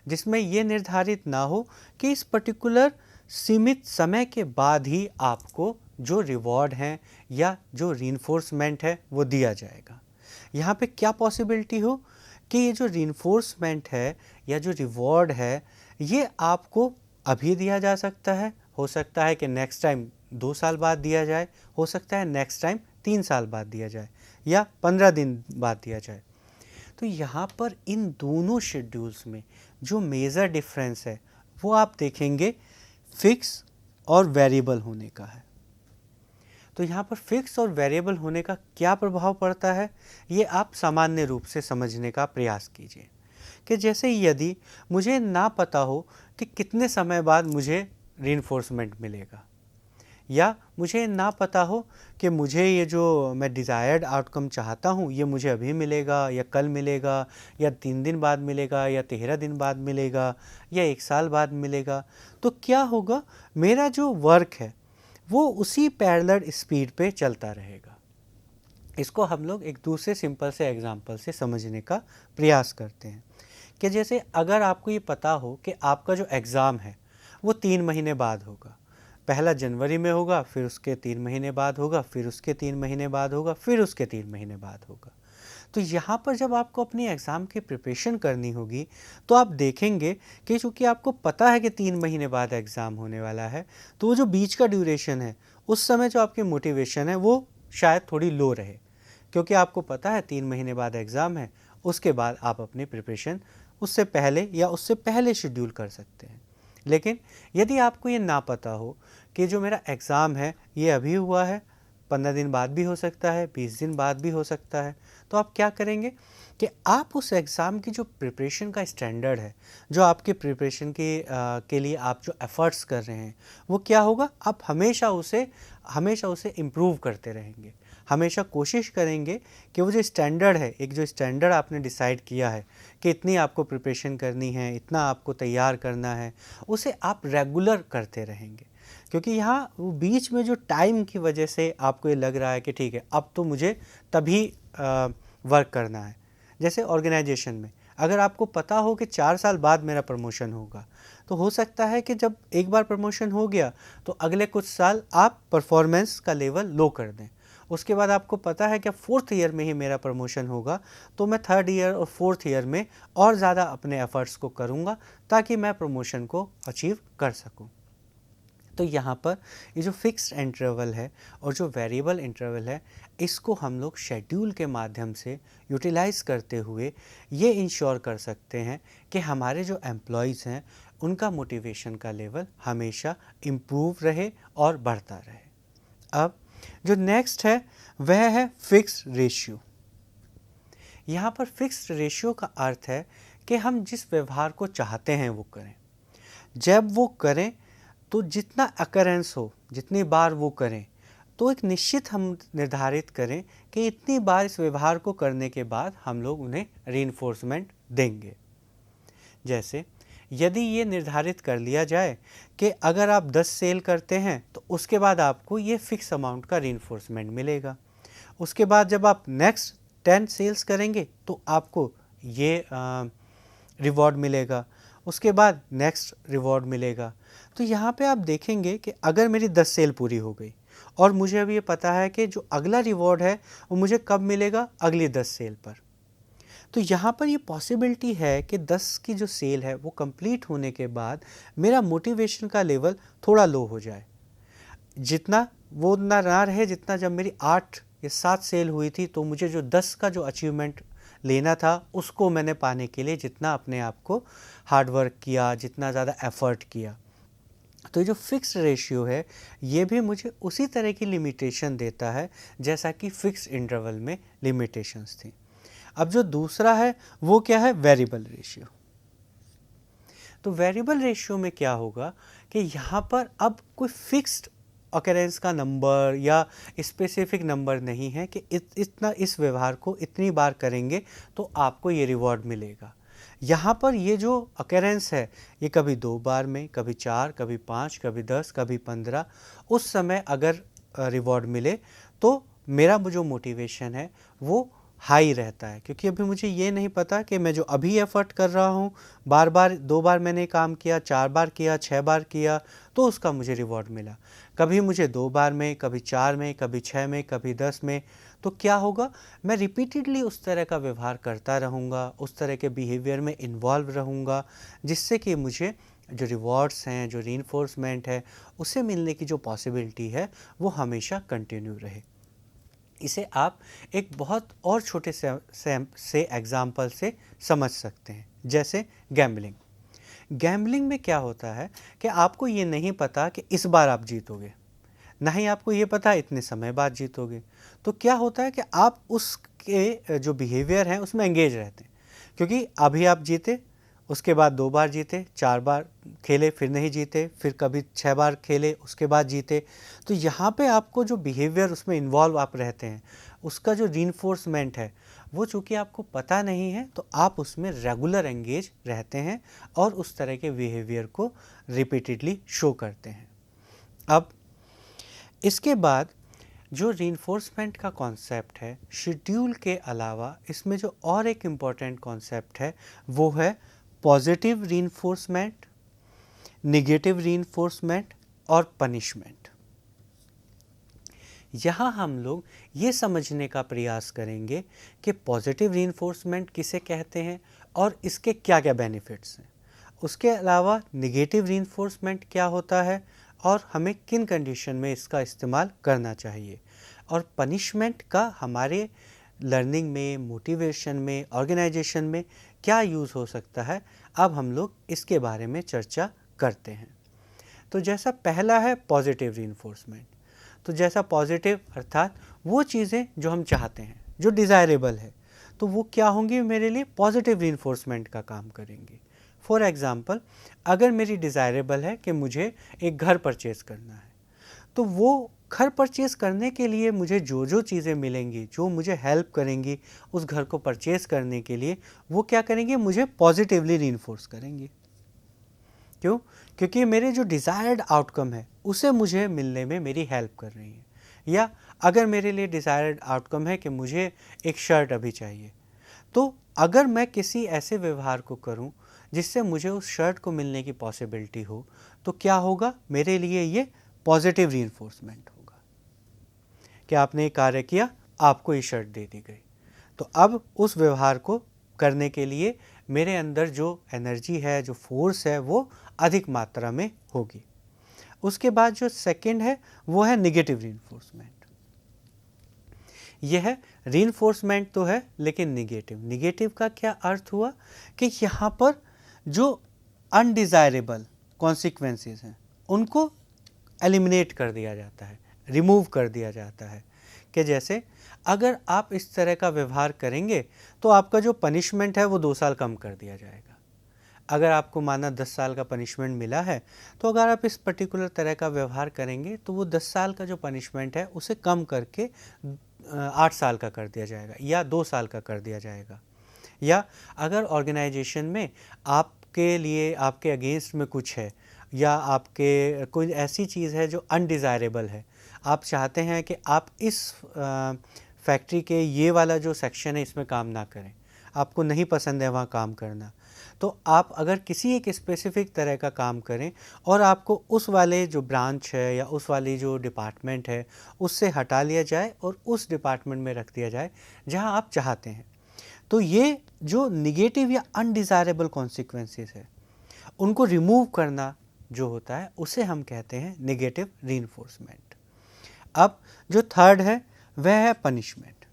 जिसमें ये निर्धारित ना हो कि इस पर्टिकुलर सीमित समय के बाद ही आपको जो रिवॉर्ड हैं या जो रीइंफोर्समेंट है वो दिया जाएगा। यहाँ पे क्या पॉसिबिलिटी हो कि ये जो रीइंफोर्समेंट है या जो रिवॉर्ड है ये आपको अभी दिया जा सकता है हो सकता है कि नेक्स्ट टाइम 2 साल बाद दिया जाए, हो सकता है नेक्स्ट टाइम 3 साल बाद दिया जाए या 15 दिन बाद दिया जाए। तो यहाँ पर इन दोनों शेड्यूल्स में जो मेजर डिफरेंस है वो आप देखेंगे फिक्स और वेरिएबल होने का है। तो यहाँ पर फिक्स और वेरिएबल होने का क्या प्रभाव पड़ता है, ये आप सामान्य रूप से समझने का प्रयास कीजिए। कि जैसे यदि मुझे ना पता हो कि कितने समय बाद मुझे रीइंफोर्समेंट मिलेगा, या मुझे ना पता हो कि मुझे ये जो मैं डिज़ायर्ड आउटकम चाहता हूँ ये मुझे अभी मिलेगा या कल मिलेगा या 3 दिन बाद मिलेगा या 13 दिन बाद मिलेगा या 1 साल बाद मिलेगा, तो क्या होगा, मेरा जो वर्क है वो उसी पैरेलल स्पीड पे चलता रहेगा। इसको हम लोग एक दूसरे सिंपल से एग्जांपल से समझने का प्रयास करते हैं कि जैसे अगर आपको ये पता हो कि आपका जो एग्ज़ाम है वो 3 महीने बाद होगा, पहला जनवरी में होगा, फिर उसके 3 महीने बाद होगा, फिर उसके 3 महीने बाद होगा, फिर उसके 3 महीने बाद होगा। तो यहाँ पर जब आपको अपनी एग्ज़ाम की प्रिपरेशन करनी होगी तो आप देखेंगे कि चूँकि आपको पता है कि 3 महीने बाद एग्ज़ाम होने वाला है, तो वो जो बीच का ड्यूरेशन है उस समय जो आपकी मोटिवेशन है वो शायद थोड़ी लो रहे, क्योंकि आपको पता है 3 महीने बाद एग्ज़ाम है, उसके बाद आप अपनी प्रिपरेशन उससे पहले या उससे पहले शेड्यूल कर सकते हैं। लेकिन यदि आपको ये ना पता हो कि जो मेरा एग्ज़ाम है ये अभी हुआ है, 15 दिन बाद भी हो सकता है, 20 दिन बाद भी हो सकता है, तो आप क्या करेंगे कि आप उस एग्ज़ाम की जो प्रिपरेशन का स्टैंडर्ड है, जो आपके प्रिपरेशन के लिए आप जो एफ़र्ट्स कर रहे हैं वो क्या होगा, आप हमेशा उसे इम्प्रूव करते रहेंगे। हमेशा कोशिश करेंगे कि वो जो स्टैंडर्ड है, एक जो स्टैंडर्ड आपने डिसाइड किया है कि इतनी आपको प्रिपरेशन करनी है, इतना आपको तैयार करना है, उसे आप रेगुलर करते रहेंगे। क्योंकि यहाँ वो बीच में जो टाइम की वजह से आपको ये लग रहा है कि ठीक है अब तो मुझे तभी वर्क करना है। जैसे ऑर्गेनाइजेशन में अगर आपको पता हो कि 4 साल बाद मेरा प्रमोशन होगा, तो हो सकता है कि जब एक बार प्रमोशन हो गया तो अगले कुछ साल आप परफॉर्मेंस का लेवल लो कर दें। उसके बाद आपको पता है कि 4th ईयर में ही मेरा प्रमोशन होगा, तो मैं 3rd ईयर और 4th ईयर में और ज़्यादा अपने एफ़र्ट्स को करूँगा ताकि मैं प्रमोशन को अचीव कर सकूँ। तो यहाँ पर ये जो फिक्स्ड इंटरवल है और जो वेरिएबल इंटरवल है, इसको हम लोग शेड्यूल के माध्यम से यूटिलाइज़ करते हुए ये इंश्योर कर सकते हैं कि हमारे जो एम्प्लॉयज़ हैं उनका मोटिवेशन का लेवल हमेशा इम्प्रूव रहे और बढ़ता रहे। अब जो नेक्स्ट है वह है फिक्स्ड रेशियो। यहाँ पर फिक्स्ड रेशियो का अर्थ है कि हम जिस व्यवहार को चाहते हैं वो करें, जब वो करें तो जितना अकरेंस हो, जितनी बार वो करें, तो एक निश्चित हम निर्धारित करें कि इतनी बार इस व्यवहार को करने के बाद हम लोग उन्हें रीइंफोर्समेंट देंगे। जैसे यदि ये निर्धारित कर लिया जाए कि अगर आप 10 सेल करते हैं तो उसके बाद आपको ये फिक्स अमाउंट का रीइंफोर्समेंट मिलेगा। उसके बाद जब आप नेक्स्ट 10 सेल्स करेंगे तो आपको ये रिवॉर्ड मिलेगा, उसके बाद नेक्स्ट रिवॉर्ड मिलेगा। तो यहाँ पे आप देखेंगे कि अगर मेरी 10 सेल पूरी हो गई और मुझे अब ये पता है कि जो अगला रिवॉर्ड है वो मुझे कब मिलेगा, अगली 10 सेल पर, तो यहाँ पर ये पॉसिबिलिटी है कि 10 की जो सेल है वो कंप्लीट होने के बाद मेरा मोटिवेशन का लेवल थोड़ा लो हो जाए, जितना वो ना रहे जितना जब मेरी 8 या 7 सेल हुई थी, तो मुझे जो 10 का जो अचीवमेंट लेना था उसको मैंने पाने के लिए जितना अपने आप को हार्ड वर्क किया, जितना ज़्यादा एफ़र्ट किया। तो ये जो फिक्स रेशियो है ये भी मुझे उसी तरह की लिमिटेशन देता है जैसा कि फिक्स इंटरवल में लिमिटेशंस थी। अब जो दूसरा है वो क्या है, वेरिएबल रेशियो। तो वेरिएबल रेशियो में क्या होगा कि यहाँ पर अब कोई फिक्स्ड ऑकरेंस का नंबर या स्पेसिफिक नंबर नहीं है कि इतना इस व्यवहार को इतनी बार करेंगे तो आपको ये रिवॉर्ड मिलेगा। यहाँ पर ये जो ऑकरेंस है ये कभी 2 बार में, कभी 4, कभी 5, कभी 10, कभी 15, उस समय अगर रिवॉर्ड मिले तो मेरा जो मोटिवेशन है वो हाई रहता है, क्योंकि अभी मुझे ये नहीं पता कि मैं जो अभी एफ़र्ट कर रहा हूँ, बार बार 2 बार मैंने काम किया, 4 बार किया, 6 बार किया तो उसका मुझे रिवॉर्ड मिला। कभी मुझे 2 बार में, कभी 4 में, कभी 6 में, कभी 10 में, तो क्या होगा, मैं रिपीटेडली उस तरह का व्यवहार करता रहूँगा, उस तरह के बिहेवियर में इन्वॉल्व रहूँगा, जिससे कि मुझे जो रिवॉर्ड्स हैं, जो रीइंफोर्समेंट है, उससे मिलने की जो पॉसिबिलिटी है वो हमेशा कंटिन्यू रहे। इसे आप एक बहुत और छोटे से एग्जाम्पल से समझ सकते हैं, जैसे गैम्बलिंग। गैम्बलिंग में क्या होता है कि आपको ये नहीं पता कि इस बार आप जीतोगे, ना ही आपको ये पता इतने समय बाद जीतोगे। तो क्या होता है कि आप उसके जो बिहेवियर हैं उसमें एंगेज रहते हैं, क्योंकि अभी आप जीते, उसके बाद 2 बार जीते, 4 बार खेले फिर नहीं जीते, फिर कभी 6 बार खेले उसके बाद जीते। तो यहाँ पे आपको जो बिहेवियर उसमें इन्वॉल्व आप रहते हैं, उसका जो रीइंफोर्समेंट है वो चूँकि आपको पता नहीं है, तो आप उसमें रेगुलर एंगेज रहते हैं और उस तरह के बिहेवियर को रिपीटेडली शो करते हैं। अब इसके बाद जो रीइंफोर्समेंट का कॉन्सेप्ट है, शेड्यूल के अलावा इसमें जो और एक इम्पॉर्टेंट कॉन्सेप्ट है वो है पॉजिटिव रीइंफोर्समेंट, नेगेटिव रीइंफोर्समेंट और पनिशमेंट। यहाँ हम लोग ये समझने का प्रयास करेंगे कि पॉजिटिव रीइंफोर्समेंट किसे कहते हैं और इसके क्या क्या बेनिफिट्स हैं। उसके अलावा नेगेटिव रीइंफोर्समेंट क्या होता है और हमें किन कंडीशन में इसका इस्तेमाल करना चाहिए, और पनिशमेंट का हमारे लर्निंग में, मोटिवेशन में, ऑर्गेनाइजेशन में क्या यूज़ हो सकता है। अब हम लोग इसके बारे में चर्चा करते हैं। तो जैसा पहला है पॉजिटिव रीइंफोर्समेंट, तो जैसा पॉजिटिव अर्थात वो चीज़ें जो हम चाहते हैं, जो डिज़ायरेबल है, तो वो क्या होंगी, मेरे लिए पॉजिटिव रीइंफोर्समेंट का काम करेंगी। फॉर एग्ज़ाम्पल, अगर मेरी डिज़ायरेबल है कि मुझे एक घर परचेज़ करना है, तो वो घर परचेज़ करने के लिए मुझे जो जो चीज़ें मिलेंगी, जो मुझे हेल्प करेंगी उस घर को परचेज़ करने के लिए, वो क्या करेंगे, मुझे पॉजिटिवली रीइंफोर्स करेंगी। क्यों? क्योंकि मेरे जो डिज़ायर्ड आउटकम है उसे मुझे मिलने में मेरी हेल्प कर रही है। या अगर मेरे लिए डिज़ायर्ड आउटकम है कि मुझे एक शर्ट अभी चाहिए, तो अगर मैं किसी ऐसे व्यवहार को करूं जिससे मुझे उस शर्ट को मिलने की पॉसिबिलिटी हो, तो क्या होगा, मेरे लिए ये पॉजिटिव रीइंफोर्समेंट होगा कि आपने एक कार्य किया, आपको ये शर्ट दे दी गई। तो अब उस व्यवहार को करने के लिए मेरे अंदर जो एनर्जी है, जो फोर्स है, वो अधिक मात्रा में होगी। उसके बाद जो सेकंड है वो है नेगेटिव रीइंफोर्समेंट। यह है रीइंफोर्समेंट तो है लेकिन नेगेटिव। नेगेटिव का क्या अर्थ हुआ कि यहाँ पर जो अनडिज़ायरेबल कॉन्सिक्वेंसेस हैं उनको एलिमिनेट कर दिया जाता है, रिमूव कर दिया जाता है। कि जैसे अगर आप इस तरह का व्यवहार करेंगे तो आपका जो पनिशमेंट है वो 2 साल कम कर दिया जाएगा। अगर आपको माना 10 साल का पनिशमेंट मिला है, तो अगर आप इस पर्टिकुलर तरह का व्यवहार करेंगे तो वो 10 साल का जो पनिशमेंट है उसे कम करके 8 साल का कर दिया जाएगा या 2 साल का कर दिया जाएगा। या अगर ऑर्गेनाइजेशन में आपके लिए, आपके अगेंस्ट में कुछ है, या आपके कोई ऐसी चीज़ है जो अनडिज़ायरेबल है, आप चाहते हैं कि आप इस फैक्ट्री के ये वाला जो सेक्शन है इसमें काम ना करें, आपको नहीं पसंद है वहाँ काम करना, तो आप अगर किसी एक स्पेसिफिक तरह का काम करें और आपको उस वाले जो ब्रांच है या उस वाली जो डिपार्टमेंट है उससे हटा लिया जाए और उस डिपार्टमेंट में रख दिया जाए जहाँ आप चाहते हैं, तो ये जो निगेटिव या अनडिज़ायरेबल कॉन्सिक्वेंसेस है उनको रिमूव करना जो होता है उसे हम कहते हैं नेगेटिव रीइंफोर्समेंट। अब जो थर्ड है वह है पनिशमेंट।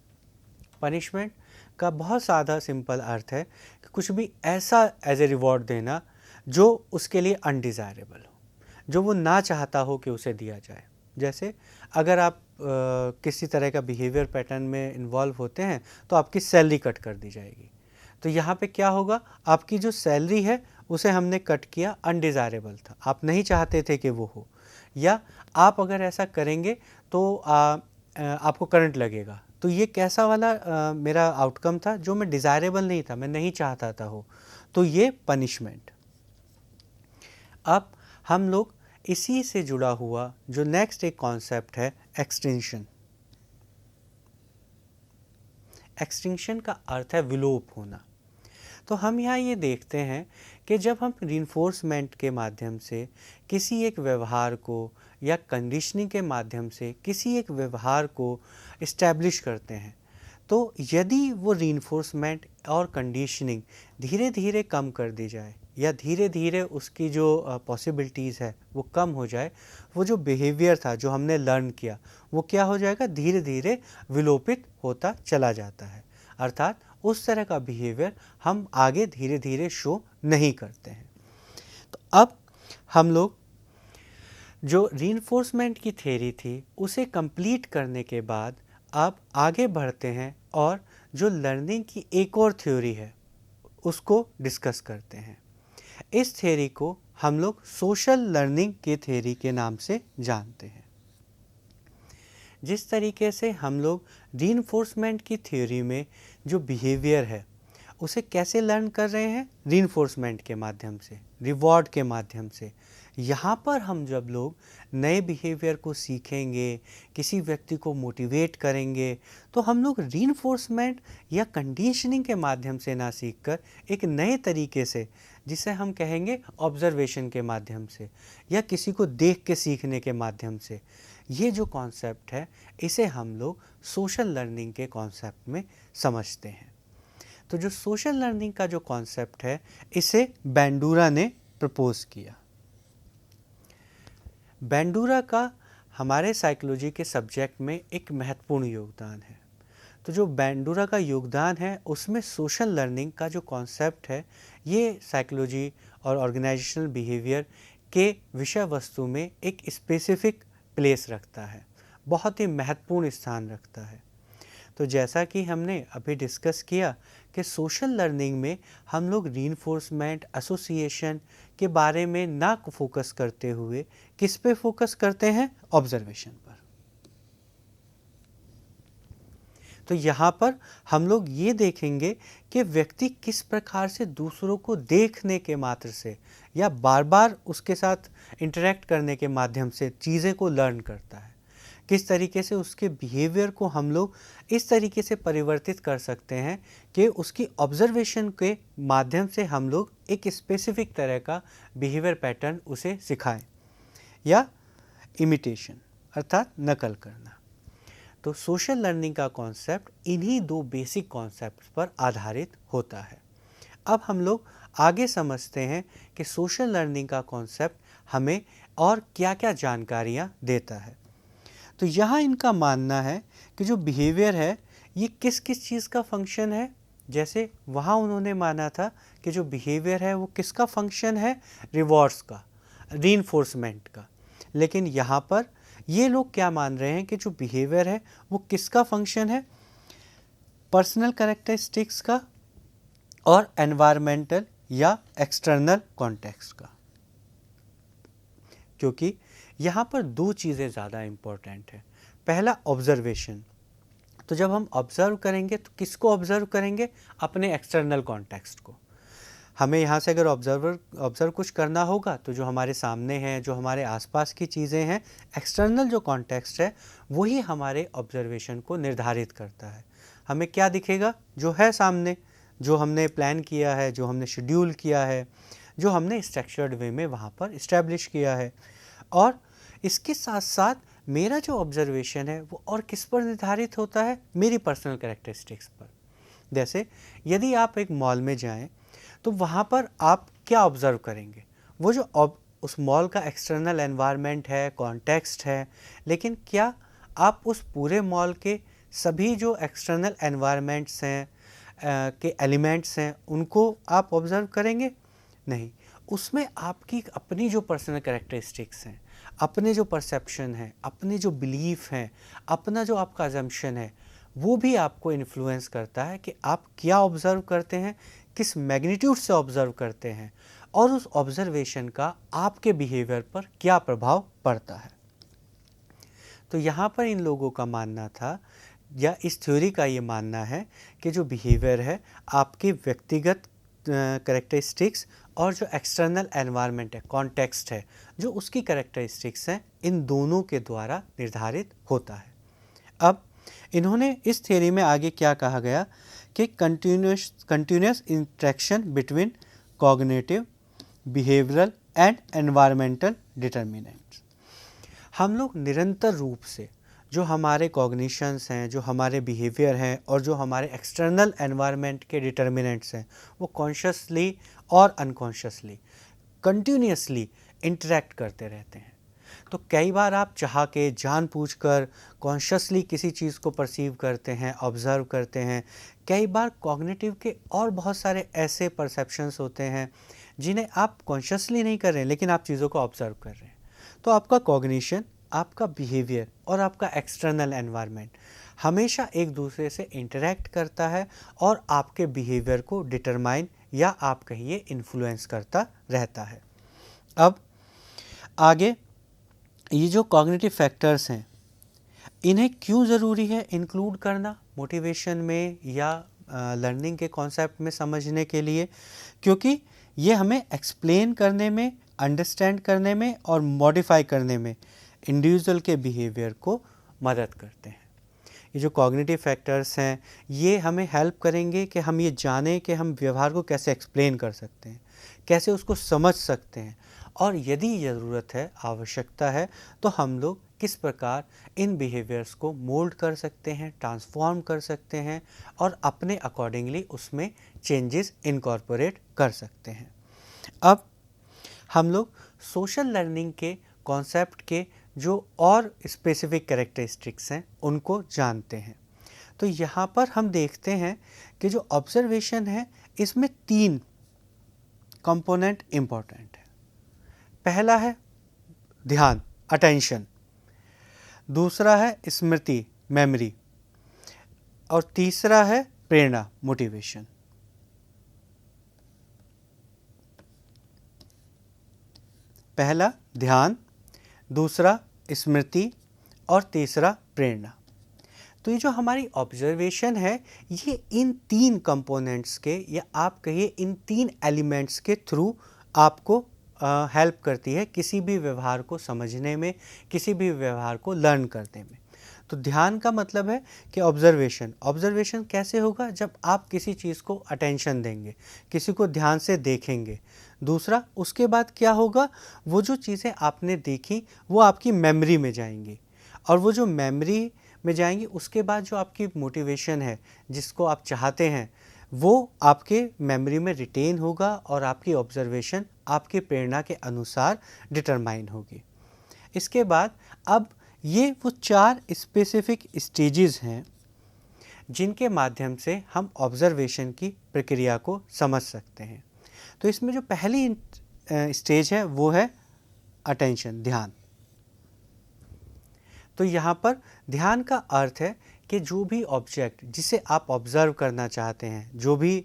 पनिशमेंट का बहुत सादा सिंपल अर्थ है कि कुछ भी ऐसा एज ए रिवॉर्ड देना जो उसके लिए अनडिज़ायरेबल हो, जो वो ना चाहता हो कि उसे दिया जाए। जैसे अगर आप किसी तरह का बिहेवियर पैटर्न में इन्वॉल्व होते हैं तो आपकी सैलरी कट कर दी जाएगी। तो यहाँ पे क्या होगा, आपकी जो सैलरी है उसे हमने कट किया, अनडिज़ायरेबल था, आप नहीं चाहते थे कि वो हो। या आप अगर ऐसा करेंगे तो आपको करंट लगेगा, तो ये कैसा वाला मेरा आउटकम था जो मैं डिज़ायरेबल नहीं था, मैं नहीं चाहता था हो, तो ये पनिशमेंट। अब हम लोग इसी से जुड़ा हुआ जो नेक्स्ट एक कॉन्सेप्ट है एक्सटिंक्शन। एक्सटिंक्शन का अर्थ है विलोप होना। तो हम यहाँ ये देखते हैं कि जब हम रीइंफोर्समेंट के माध्यम से किसी एक व्यवहार को या कंडीशनिंग के माध्यम से किसी एक व्यवहार को इस्टेब्लिश करते हैं, तो यदि वो रीइंफोर्समेंट और कंडीशनिंग धीरे धीरे कम कर दी जाए या धीरे धीरे उसकी जो पॉसिबिलिटीज़ है वो कम हो जाए, वो जो बिहेवियर था जो हमने लर्न किया वो क्या हो जाएगा, धीरे धीरे विलोपित होता चला जाता है। अर्थात उस तरह का बिहेवियर हम आगे धीरे धीरे शो नहीं करते हैं। तो अब हम लोग जो रीइंफोर्समेंट की थ्योरी थी उसे कंप्लीट करने के बाद अब आगे बढ़ते हैं और जो लर्निंग की एक और थ्योरी है उसको डिस्कस करते हैं। इस थ्योरी को हम लोग सोशल लर्निंग की थ्योरी के नाम से जानते हैं। जिस तरीके से हम लोग रीइंफोर्समेंट की थ्योरी में जो बिहेवियर है उसे कैसे लर्न कर रहे हैं, रीइंफोर्समेंट के माध्यम से, रिवॉर्ड के माध्यम से। यहाँ पर हम जब लोग नए बिहेवियर को सीखेंगे, किसी व्यक्ति को मोटिवेट करेंगे, तो हम लोग रीइंफोर्समेंट या कंडीशनिंग के माध्यम से ना सीखकर एक नए तरीके से, जिसे हम कहेंगे ऑब्जर्वेशन के माध्यम से या किसी को देख के सीखने के माध्यम से, ये जो कॉन्सेप्ट है इसे हम लोग सोशल लर्निंग के कॉन्सेप्ट में समझते हैं। तो जो सोशल लर्निंग का जो कॉन्सेप्ट है इसे बैंडूरा ने प्रपोज किया। बैंडूरा का हमारे साइकोलॉजी के सब्जेक्ट में एक महत्वपूर्ण योगदान है। तो जो बैंडूरा का योगदान है उसमें सोशल लर्निंग का जो कॉन्सेप्ट है ये साइकोलॉजी और ऑर्गेनाइजेशनल बिहेवियर के विषय वस्तु में एक स्पेसिफिक प्लेस रखता है, बहुत ही महत्वपूर्ण स्थान रखता है। तो जैसा कि हमने अभी डिस्कस किया कि सोशल लर्निंग में हम लोग रीइंफोर्समेंट, एसोसिएशन के बारे में ना फोकस करते हुए किस पे फोकस करते हैं, ऑब्जर्वेशन पर। तो यहाँ पर हम लोग ये देखेंगे कि व्यक्ति किस प्रकार से दूसरों को देखने के मात्र से या बार बार उसके साथ इंटरेक्ट करने के माध्यम से चीज़ें को लर्न करता है, किस तरीके से उसके बिहेवियर को हम लोग इस तरीके से परिवर्तित कर सकते हैं कि उसकी ऑब्जर्वेशन के माध्यम से हम लोग एक स्पेसिफिक तरह का बिहेवियर पैटर्न उसे सिखाएं या इमिटेशन अर्थात नकल करना। तो सोशल लर्निंग का कॉन्सेप्ट इन्हीं दो बेसिक कॉन्सेप्ट्स पर आधारित होता है। अब हम लोग आगे समझते हैं कि सोशल लर्निंग का कॉन्सेप्ट हमें और क्या क्या जानकारियाँ देता है। तो यहाँ इनका मानना है कि जो बिहेवियर है ये किस किस चीज़ का फंक्शन है। जैसे वहाँ उन्होंने माना था कि जो बिहेवियर है वो किसका फंक्शन है, रिवॉर्ड्स का, रीइंफोर्समेंट का। लेकिन यहाँ पर ये लोग क्या मान रहे हैं कि जो बिहेवियर है वो किसका फंक्शन है, पर्सनल कैरेक्टरिस्टिक्स का और एनवायरमेंटल या एक्सटर्नल कॉन्टेक्स्ट का। क्योंकि यहाँ पर दो चीज़ें ज़्यादा इम्पोर्टेंट है। पहला ऑब्जर्वेशन। तो जब हम ऑब्ज़र्व करेंगे तो किसको ऑब्ज़र्व करेंगे, अपने एक्सटर्नल कॉन्टेक्स्ट को। हमें यहाँ से अगर ऑब्ज़र्व कुछ करना होगा तो जो हमारे सामने हैं, जो हमारे आसपास की चीज़ें हैं, एक्सटर्नल जो कॉन्टेक्स्ट है वही हमारे ऑब्जर्वेशन को निर्धारित करता है। हमें क्या दिखेगा, जो है सामने, जो हमने प्लान किया है, जो हमने शेड्यूल किया है, जो हमने स्ट्रक्चर्ड वे में वहाँ पर इस्टेब्लिश किया है। और इसके साथ साथ मेरा जो ऑब्जर्वेशन है वो और किस पर निर्धारित होता है, मेरी पर्सनल कैरेक्टरिस्टिक्स पर। जैसे यदि आप एक मॉल में जाएं तो वहाँ पर आप क्या ऑब्ज़र्व करेंगे, वो जो उस मॉल का एक्सटर्नल एनवायरनमेंट है, कॉन्टेक्स्ट है, लेकिन क्या आप उस पूरे मॉल के सभी जो एक्सटर्नल एनवायरनमेंट्स हैं के एलिमेंट्स हैं उनको आप ऑब्ज़र्व करेंगे? नहीं। उसमें आपकी अपनी जो पर्सनल कैरेक्टरिस्टिक्स हैं, अपने जो परसेप्शन है, अपने जो बिलीफ हैं, अपना जो आपका अजम्पशन है, वो भी आपको इन्फ्लुएंस करता है कि आप क्या ऑब्ज़र्व करते हैं, किस मैग्नीट्यूड से ऑब्ज़र्व करते हैं और उस ऑब्ज़र्वेशन का आपके बिहेवियर पर क्या प्रभाव पड़ता है। तो यहाँ पर इन लोगों का मानना था या इस थ्योरी का ये मानना है कि जो बिहेवियर है आपके व्यक्तिगत कैरेक्टरिस्टिक्स और जो एक्सटर्नल एनवायरनमेंट है, कॉन्टेक्स्ट है, जो उसकी कैरेक्टरिस्टिक्स हैं, इन दोनों के द्वारा निर्धारित होता है। अब इन्होंने इस थ्योरी में आगे क्या कहा गया कि continuous interaction between cognitive, behavioural and environmental determinants. हम लोग निरंतर रूप से जो हमारे कॉग्निशंस हैं, जो हमारे बिहेवियर हैं और जो हमारे एक्सटर्नल एनवायरनमेंट के डिटर्मिनेंट्स हैं, वो कॉन्शियसली और अनकॉन्शियसली कंटिन्यूअसली इंटरेक्ट करते रहते हैं। तो कई बार आप चाह के जानबूझकर कॉन्शियसली किसी चीज़ को परसीव करते हैं, ऑब्ज़र्व करते हैं। कई बार कॉग्निटिव के और बहुत सारे ऐसे परसेप्शंस होते हैं जिन्हें आप कॉन्शियसली नहीं कर रहे हैं, लेकिन आप चीज़ों को ऑब्ज़र्व कर रहे हैं। तो आपका कॉग्निशन, आपका बिहेवियर और आपका एक्सटर्नल एनवायरनमेंट हमेशा एक दूसरे से इंटरेक्ट करता है और आपके बिहेवियर को डिटरमाइन या आप कहिए इन्फ्लुएंस करता रहता है। अब आगे, ये जो कॉग्निटिव फैक्टर्स हैं, इन्हें क्यों ज़रूरी है इंक्लूड करना मोटिवेशन में या लर्निंग के कॉन्सेप्ट में समझने के लिए? क्योंकि ये हमें एक्सप्लेन करने में, अंडरस्टैंड करने में और मॉडिफाई करने में इंडिविजुअल के बिहेवियर को मदद करते हैं। ये जो कॉग्निटिव फैक्टर्स हैं, ये हमें हेल्प करेंगे कि हम ये जानें कि हम व्यवहार को कैसे एक्सप्लेन कर सकते हैं, कैसे उसको समझ सकते हैं, और यदि ज़रूरत है, आवश्यकता है, तो हम लोग किस प्रकार इन बिहेवियर्स को मोल्ड कर सकते हैं, ट्रांसफॉर्म कर सकते हैं और अपने अकॉर्डिंगली उसमें चेंजेस इनकॉर्पोरेट कर सकते हैं। अब हम लोग सोशल लर्निंग के कॉन्सेप्ट के जो और स्पेसिफिक कैरेक्टरिस्टिक्स हैं उनको जानते हैं। तो यहाँ पर हम देखते हैं कि जो ऑब्जर्वेशन है, इसमें 3 कंपोनेंट इम्पॉर्टेंट है। पहला है ध्यान, अटेंशन। दूसरा है स्मृति, मेमोरी। और तीसरा है प्रेरणा, मोटिवेशन। पहला ध्यान, दूसरा स्मृति और तीसरा प्रेरणा। तो ये जो हमारी ऑब्जर्वेशन है, ये इन 3 कंपोनेंट्स के या आप कहिए इन 3 एलिमेंट्स के थ्रू आपको हेल्प करती है किसी भी व्यवहार को समझने में, किसी भी व्यवहार को लर्न करने में। तो ध्यान का मतलब है कि ऑब्जर्वेशन कैसे होगा? जब आप किसी चीज़ को अटेंशन देंगे, किसी को ध्यान से देखेंगे। दूसरा, उसके बाद क्या होगा? वो जो चीज़ें आपने देखी वो आपकी मेमोरी में जाएंगी, और वो जो मेमोरी में जाएंगी उसके बाद जो आपकी मोटिवेशन है, जिसको आप चाहते हैं, वो आपके मेमोरी में रिटेन होगा और आपकी ऑब्जर्वेशन आपकी प्रेरणा के अनुसार डिटरमाइन होगी। इसके बाद अब ये वो 4 स्पेसिफिक स्टेजेस हैं जिनके माध्यम से हम ऑब्जर्वेशन की प्रक्रिया को समझ सकते हैं। तो इसमें जो पहली स्टेज है वो है अटेंशन, ध्यान। तो यहाँ पर ध्यान का अर्थ है कि जो भी ऑब्जेक्ट जिसे आप ऑब्ज़र्व करना चाहते हैं, जो भी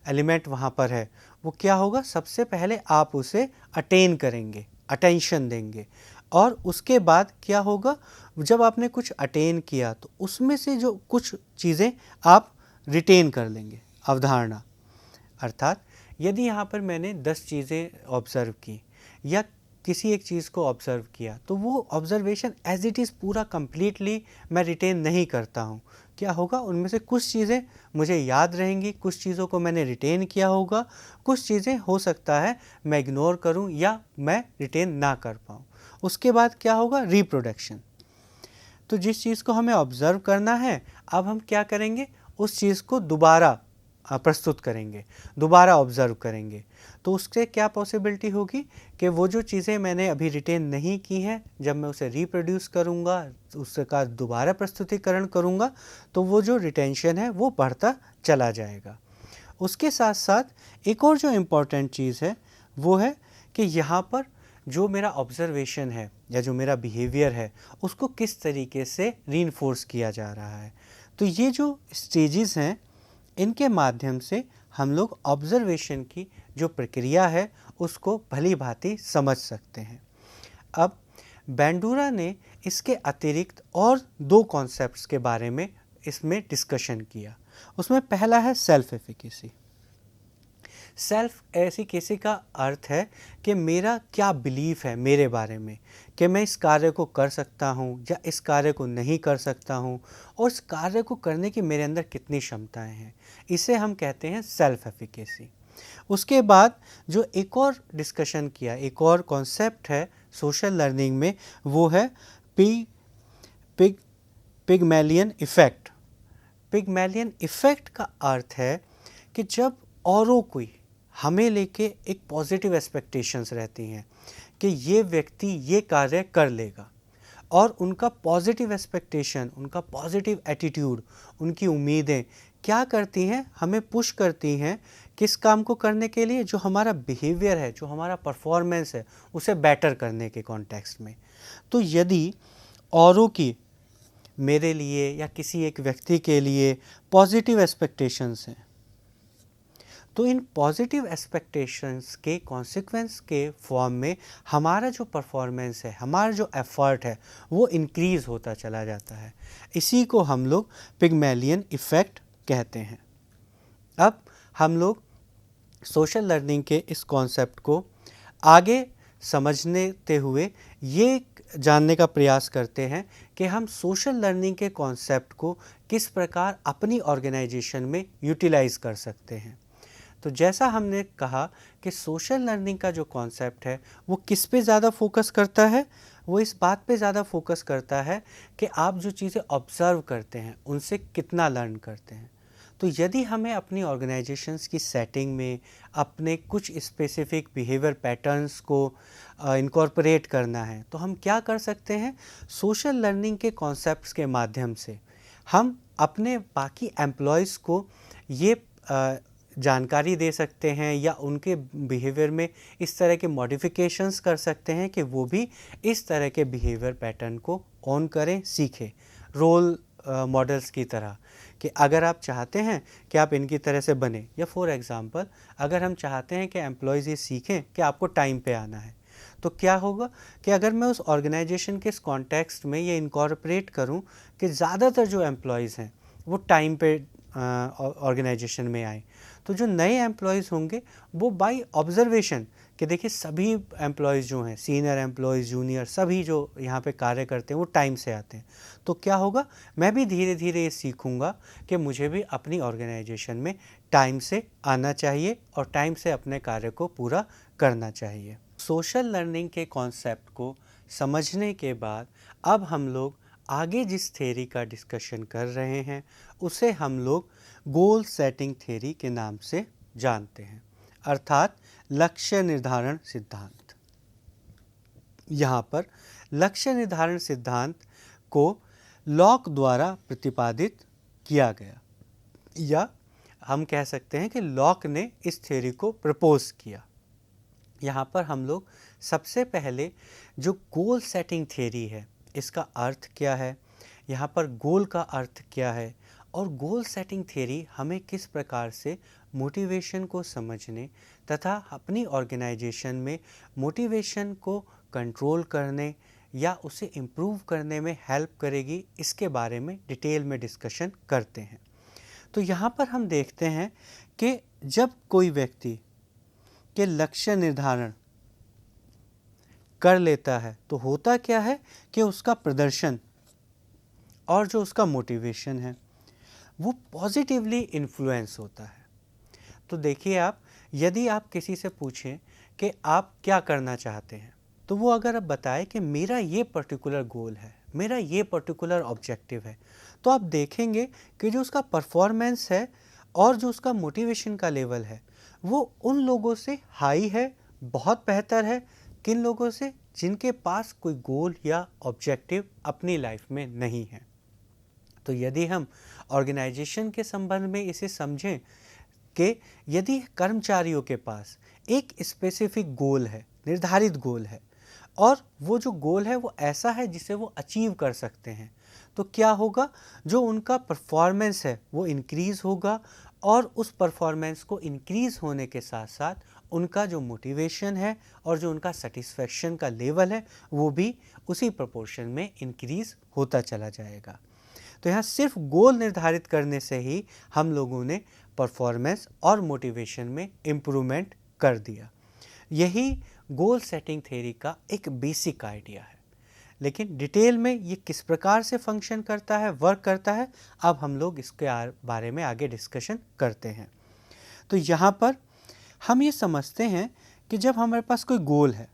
एलिमेंट वहाँ पर है, वो क्या होगा? सबसे पहले आप उसे अटेन करेंगे, अटेंशन देंगे, और उसके बाद क्या होगा? जब आपने कुछ अटेन किया तो उसमें से जो कुछ चीज़ें आप रिटेन कर लेंगे, अवधारणा। अर्थात यदि यहाँ पर मैंने 10 चीज़ें ऑब्ज़र्व की या किसी एक चीज़ को ऑब्ज़र्व किया, तो वो ऑब्ज़र्वेशन एज इट इज़ पूरा कंप्लीटली मैं रिटेन नहीं करता हूँ। क्या होगा? उनमें से कुछ चीज़ें मुझे याद रहेंगी, कुछ चीज़ों को मैंने रिटेन किया होगा, कुछ चीज़ें हो सकता है मैं इग्नोर करूँ या मैं रिटेन ना कर पाऊँ। उसके बाद क्या होगा? रिप्रोडक्शन। तो जिस चीज़ को हमें ऑब्ज़र्व करना है, अब हम क्या करेंगे? उस चीज़ को दोबारा प्रस्तुत करेंगे, दोबारा ऑब्ज़र्व करेंगे। तो उससे क्या पॉसिबिलिटी होगी कि वो जो चीज़ें मैंने अभी रिटेन नहीं की हैं, जब मैं उसे रिप्रोड्यूस करूँगा, उसका दोबारा प्रस्तुतिकरण करूँगा, तो वो जो रिटेंशन है वो बढ़ता चला जाएगा। उसके साथ साथ एक और जो इम्पॉर्टेंट चीज़ है वो है कि यहाँ पर जो मेरा ऑब्ज़र्वेशन है या जो मेरा बिहेवियर है, उसको किस तरीके से रीइंफोर्स किया जा रहा है। तो ये जो स्टेजेस हैं, इनके माध्यम से हम लोग ऑब्ज़र्वेशन की जो प्रक्रिया है उसको भली भांति समझ सकते हैं। अब बैंडूरा ने इसके अतिरिक्त और 2 कॉन्सेप्ट्स के बारे में इसमें डिस्कशन किया। उसमें पहला है सेल्फ एफिकेसी। सेल्फ एफिकेसी का अर्थ है कि मेरा क्या बिलीफ है मेरे बारे में, कि मैं इस कार्य को कर सकता हूँ या इस कार्य को नहीं कर सकता हूँ, और इस कार्य को करने की मेरे अंदर कितनी क्षमताएं हैं। इसे हम कहते हैं सेल्फ एफिकेसी। उसके बाद जो एक और डिस्कशन किया, एक और कॉन्सेप्ट है सोशल लर्निंग में, वो है पिगमैलियन इफ़ेक्ट। पिगमैलियन इफ़ेक्ट का अर्थ है कि जब औरों कोई हमें लेके एक पॉजिटिव एक्सपेक्टेशंस रहती हैं कि ये व्यक्ति ये कार्य कर लेगा, और उनका पॉजिटिव एक्सपेक्टेशन, उनका पॉजिटिव एटीट्यूड, उनकी उम्मीदें क्या करती हैं, हमें पुश करती हैं किस काम को करने के लिए, जो हमारा बिहेवियर है, जो हमारा परफॉर्मेंस है, उसे बेटर करने के कॉन्टेक्स्ट में। तो यदि औरों की मेरे लिए या किसी एक व्यक्ति के लिए पॉजिटिव एक्सपेक्टेशंस हैं, तो इन पॉजिटिव एक्सपेक्टेशंस के कॉन्सिक्वेंस के फॉर्म में हमारा जो परफॉर्मेंस है, हमारा जो एफर्ट है, वो इंक्रीज़ होता चला जाता है। इसी को हम लोग पिगमैलियन इफ़ेक्ट कहते हैं। अब हम लोग सोशल लर्निंग के इस कॉन्सेप्ट को आगे समझते हुए ये जानने का प्रयास करते हैं कि हम सोशल लर्निंग के कॉन्सेप्ट को किस प्रकार अपनी ऑर्गेनाइजेशन में यूटिलाइज़ कर सकते हैं। तो जैसा हमने कहा कि सोशल लर्निंग का जो कॉन्सेप्ट है वो किस पे ज़्यादा फोकस करता है, वो इस बात पे ज़्यादा फोकस करता है कि आप जो चीज़ें ऑब्ज़र्व करते हैं उनसे कितना लर्न करते हैं। तो यदि हमें अपनी ऑर्गेनाइजेशंस की सेटिंग में अपने कुछ स्पेसिफिक बिहेवियर पैटर्न्स को इनकॉर्पोरेट करना है, तो हम क्या कर सकते हैं, सोशल लर्निंग के कॉन्सेप्ट्स के माध्यम से हम अपने बाकी एम्प्लॉयज़ को ये जानकारी दे सकते हैं या उनके बिहेवियर में इस तरह के मॉडिफिकेशंस कर सकते हैं कि वो भी इस तरह के बिहेवियर पैटर्न को ऑन करें, सीखें, रोल मॉडल्स की तरह। कि अगर आप चाहते हैं कि आप इनकी तरह से बने, या फॉर एग्ज़ाम्पल अगर हम चाहते हैं कि एम्प्लॉयज़ ये सीखें कि आपको टाइम पे आना है, तो क्या होगा कि अगर मैं उस ऑर्गेनाइजेशन के इस कॉन्टेक्स्ट में ये इनकॉर्पोरेट करूं कि ज़्यादातर जो एम्प्लॉयज़ हैं वो टाइम पे ऑर्गेनाइजेशन में आए, तो जो नए एम्प्लॉयज़ होंगे वो बाय ऑब्जर्वेशन कि देखिए सभी एम्प्लॉयज़ जो हैं, सीनियर एम्प्लॉयज़, जूनियर, सभी जो यहाँ पे कार्य करते हैं वो टाइम से आते हैं, तो क्या होगा, मैं भी धीरे धीरे ये सीखूँगा कि मुझे भी अपनी ऑर्गेनाइजेशन में टाइम से आना चाहिए और टाइम से अपने कार्य को पूरा करना चाहिए। सोशल लर्निंग के कॉन्सेप्ट को समझने के बाद अब हम लोग आगे जिस थ्योरी का डिस्कशन कर रहे हैं उसे हम लोग गोल सेटिंग थ्योरी के नाम से जानते हैं, अर्थात लक्ष्य निर्धारण सिद्धांत। यहाँ पर लक्ष्य निर्धारण सिद्धांत को लॉक द्वारा प्रतिपादित किया गया, या हम कह सकते हैं कि लॉक ने इस थ्योरी को प्रपोज किया। यहाँ पर हम लोग सबसे पहले जो गोल सेटिंग थ्योरी है, इसका अर्थ क्या है, यहाँ पर गोल का अर्थ क्या है, और गोल सेटिंग थ्योरी हमें किस प्रकार से मोटिवेशन को समझने तथा अपनी ऑर्गेनाइजेशन में मोटिवेशन को कंट्रोल करने या उसे इम्प्रूव करने में हेल्प करेगी, इसके बारे में डिटेल में डिस्कशन करते हैं। तो यहाँ पर हम देखते हैं कि जब कोई व्यक्ति के लक्ष्य निर्धारण कर लेता है तो होता क्या है कि उसका प्रदर्शन और जो उसका मोटिवेशन है वो पॉजिटिवली इन्फ्लुएंस होता है। तो देखिए आप, यदि आप किसी से पूछें कि आप क्या करना चाहते हैं, तो वो अगर आप बताएं कि मेरा ये पर्टिकुलर गोल है, मेरा ये पर्टिकुलर ऑब्जेक्टिव है, तो आप देखेंगे कि जो उसका परफॉर्मेंस है और जो उसका मोटिवेशन का लेवल है वो उन लोगों से हाई है, बहुत बेहतर है। किन लोगों से? जिनके पास कोई गोल या ऑब्जेक्टिव अपनी लाइफ में नहीं है। तो यदि हम ऑर्गेनाइजेशन के संबंध में इसे समझें कि यदि कर्मचारियों के पास एक स्पेसिफिक गोल है, निर्धारित गोल है, और वो जो गोल है वो ऐसा है जिसे वो अचीव कर सकते हैं, तो क्या होगा, जो उनका परफॉर्मेंस है वो इंक्रीज़ होगा, और उस परफॉर्मेंस को इंक्रीज़ होने के साथ साथ उनका जो मोटिवेशन है और जो उनका सेटिस्फेक्शन का लेवल है वो भी उसी प्रोपोर्शन में इंक्रीज़ होता चला जाएगा। तो यहाँ सिर्फ गोल निर्धारित करने से ही हम लोगों ने परफॉर्मेंस और मोटिवेशन में इम्प्रूवमेंट कर दिया। यही गोल सेटिंग थ्योरी का एक बेसिक आइडिया है, लेकिन डिटेल में ये किस प्रकार से फंक्शन करता है, वर्क करता है, अब हम लोग इसके बारे में आगे डिस्कशन करते हैं। तो यहाँ पर हम ये समझते हैं कि जब हमारे पास कोई गोल है,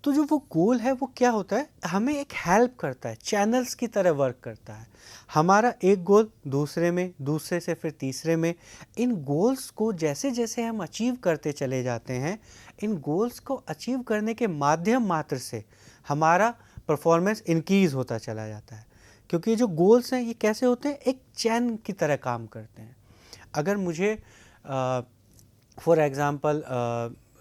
तो जो वो गोल है वो क्या होता है, हमें एक हेल्प करता है, चैनल्स की तरह वर्क करता है। हमारा एक गोल दूसरे में, दूसरे से फिर तीसरे में, इन गोल्स को जैसे जैसे हम अचीव करते चले जाते हैं, इन गोल्स को अचीव करने के माध्यम मात्र से हमारा परफॉर्मेंस इंक्रीज़ होता चला जाता है। क्योंकि ये जो गोल्स हैं ये कैसे होते हैं, एक चैन की तरह काम करते हैं। अगर मुझे फॉर एग्ज़ाम्पल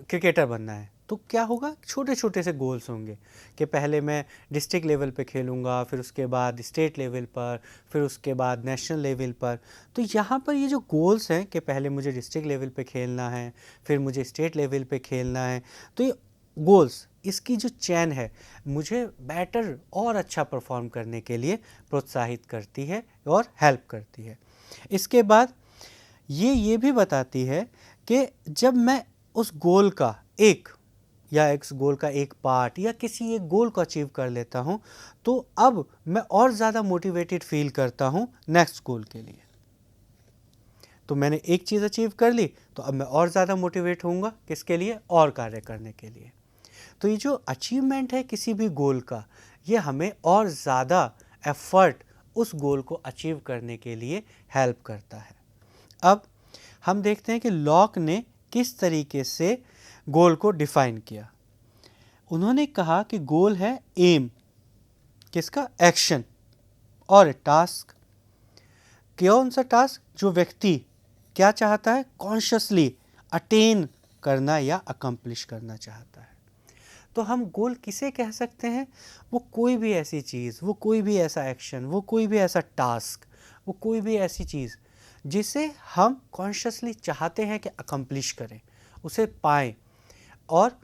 क्रिकेटर बनना है तो क्या होगा, छोटे छोटे से गोल्स होंगे कि पहले मैं डिस्ट्रिक्ट लेवल पे खेलूँगा, फिर उसके बाद स्टेट लेवल पर, फिर उसके बाद नेशनल लेवल पर। तो यहाँ पर ये जो गोल्स हैं कि पहले मुझे डिस्ट्रिक्ट लेवल पे खेलना है, फिर मुझे स्टेट लेवल पे खेलना है, तो ये गोल्स, इसकी जो चैन है मुझे बेटर और अच्छा परफॉर्म करने के लिए प्रोत्साहित करती है और हेल्प करती है। इसके बाद ये भी बताती है कि जब मैं उस गोल का एक गोल का एक पार्ट या किसी एक गोल को अचीव कर लेता हूँ, तो अब मैं और ज़्यादा मोटिवेटेड फील करता हूँ नेक्स्ट गोल के लिए। तो मैंने एक चीज़ अचीव कर ली तो अब मैं और ज़्यादा मोटिवेट होऊंगा किसके लिए, और कार्य करने के लिए। तो ये जो अचीवमेंट है किसी भी गोल का, ये हमें और ज़्यादा एफर्ट उस गोल को अचीव करने के लिए हेल्प करता है। अब हम देखते हैं कि लॉक ने किस तरीके से गोल को डिफाइन किया। उन्होंने कहा कि गोल है एम, किसका, एक्शन, और टास्क, कौन सा टास्क, जो व्यक्ति क्या चाहता है, कॉन्शियसली अटेन करना या अकम्प्लिश करना चाहता है। तो हम गोल किसे कह सकते हैं, वो कोई भी ऐसी चीज़, वो कोई भी ऐसा एक्शन, वो कोई भी ऐसा टास्क, वो कोई भी ऐसी चीज़ जिसे हम कॉन्शियसली चाहते हैं कि अकम्प्लिश करें, उसे पाएं। और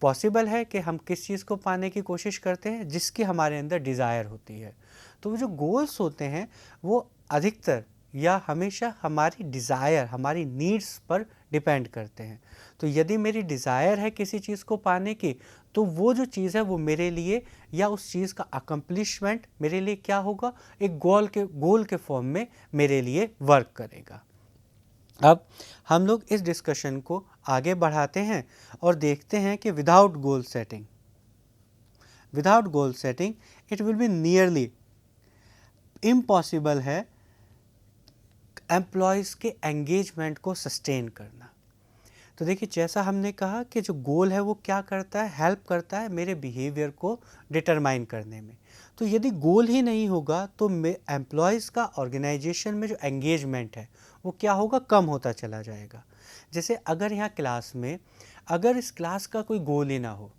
पॉसिबल है कि हम किस चीज़ को पाने की कोशिश करते हैं, जिसकी हमारे अंदर डिज़ायर होती है। तो वो जो गोल्स होते हैं वो अधिकतर या हमेशा हमारी डिज़ायर, हमारी नीड्स पर डिपेंड करते हैं। तो यदि मेरी डिज़ायर है किसी चीज़ को पाने की, तो वो जो चीज़ है वो मेरे लिए, या उस चीज़ का अकम्प्लिशमेंट मेरे लिए क्या होगा, एक गोल के फॉर्म में मेरे लिए वर्क करेगा। अब हम लोग इस डिस्कशन को आगे बढ़ाते हैं और देखते हैं कि without goal setting it will be nearly impossible है एम्प्लॉयज़ के एंगेजमेंट को सस्टेन करना। तो देखिए, जैसा हमने कहा कि जो गोल है वो क्या करता है, हेल्प करता है मेरे बिहेवियर को डिटरमाइन करने में। तो यदि गोल ही नहीं होगा तो एम्प्लॉयज़ का ऑर्गेनाइजेशन में जो एंगेजमेंट है वो क्या होगा, कम होता चला जाएगा। जैसे अगर यहाँ क्लास में, अगर इस क्लास का कोई गोल ही ना हो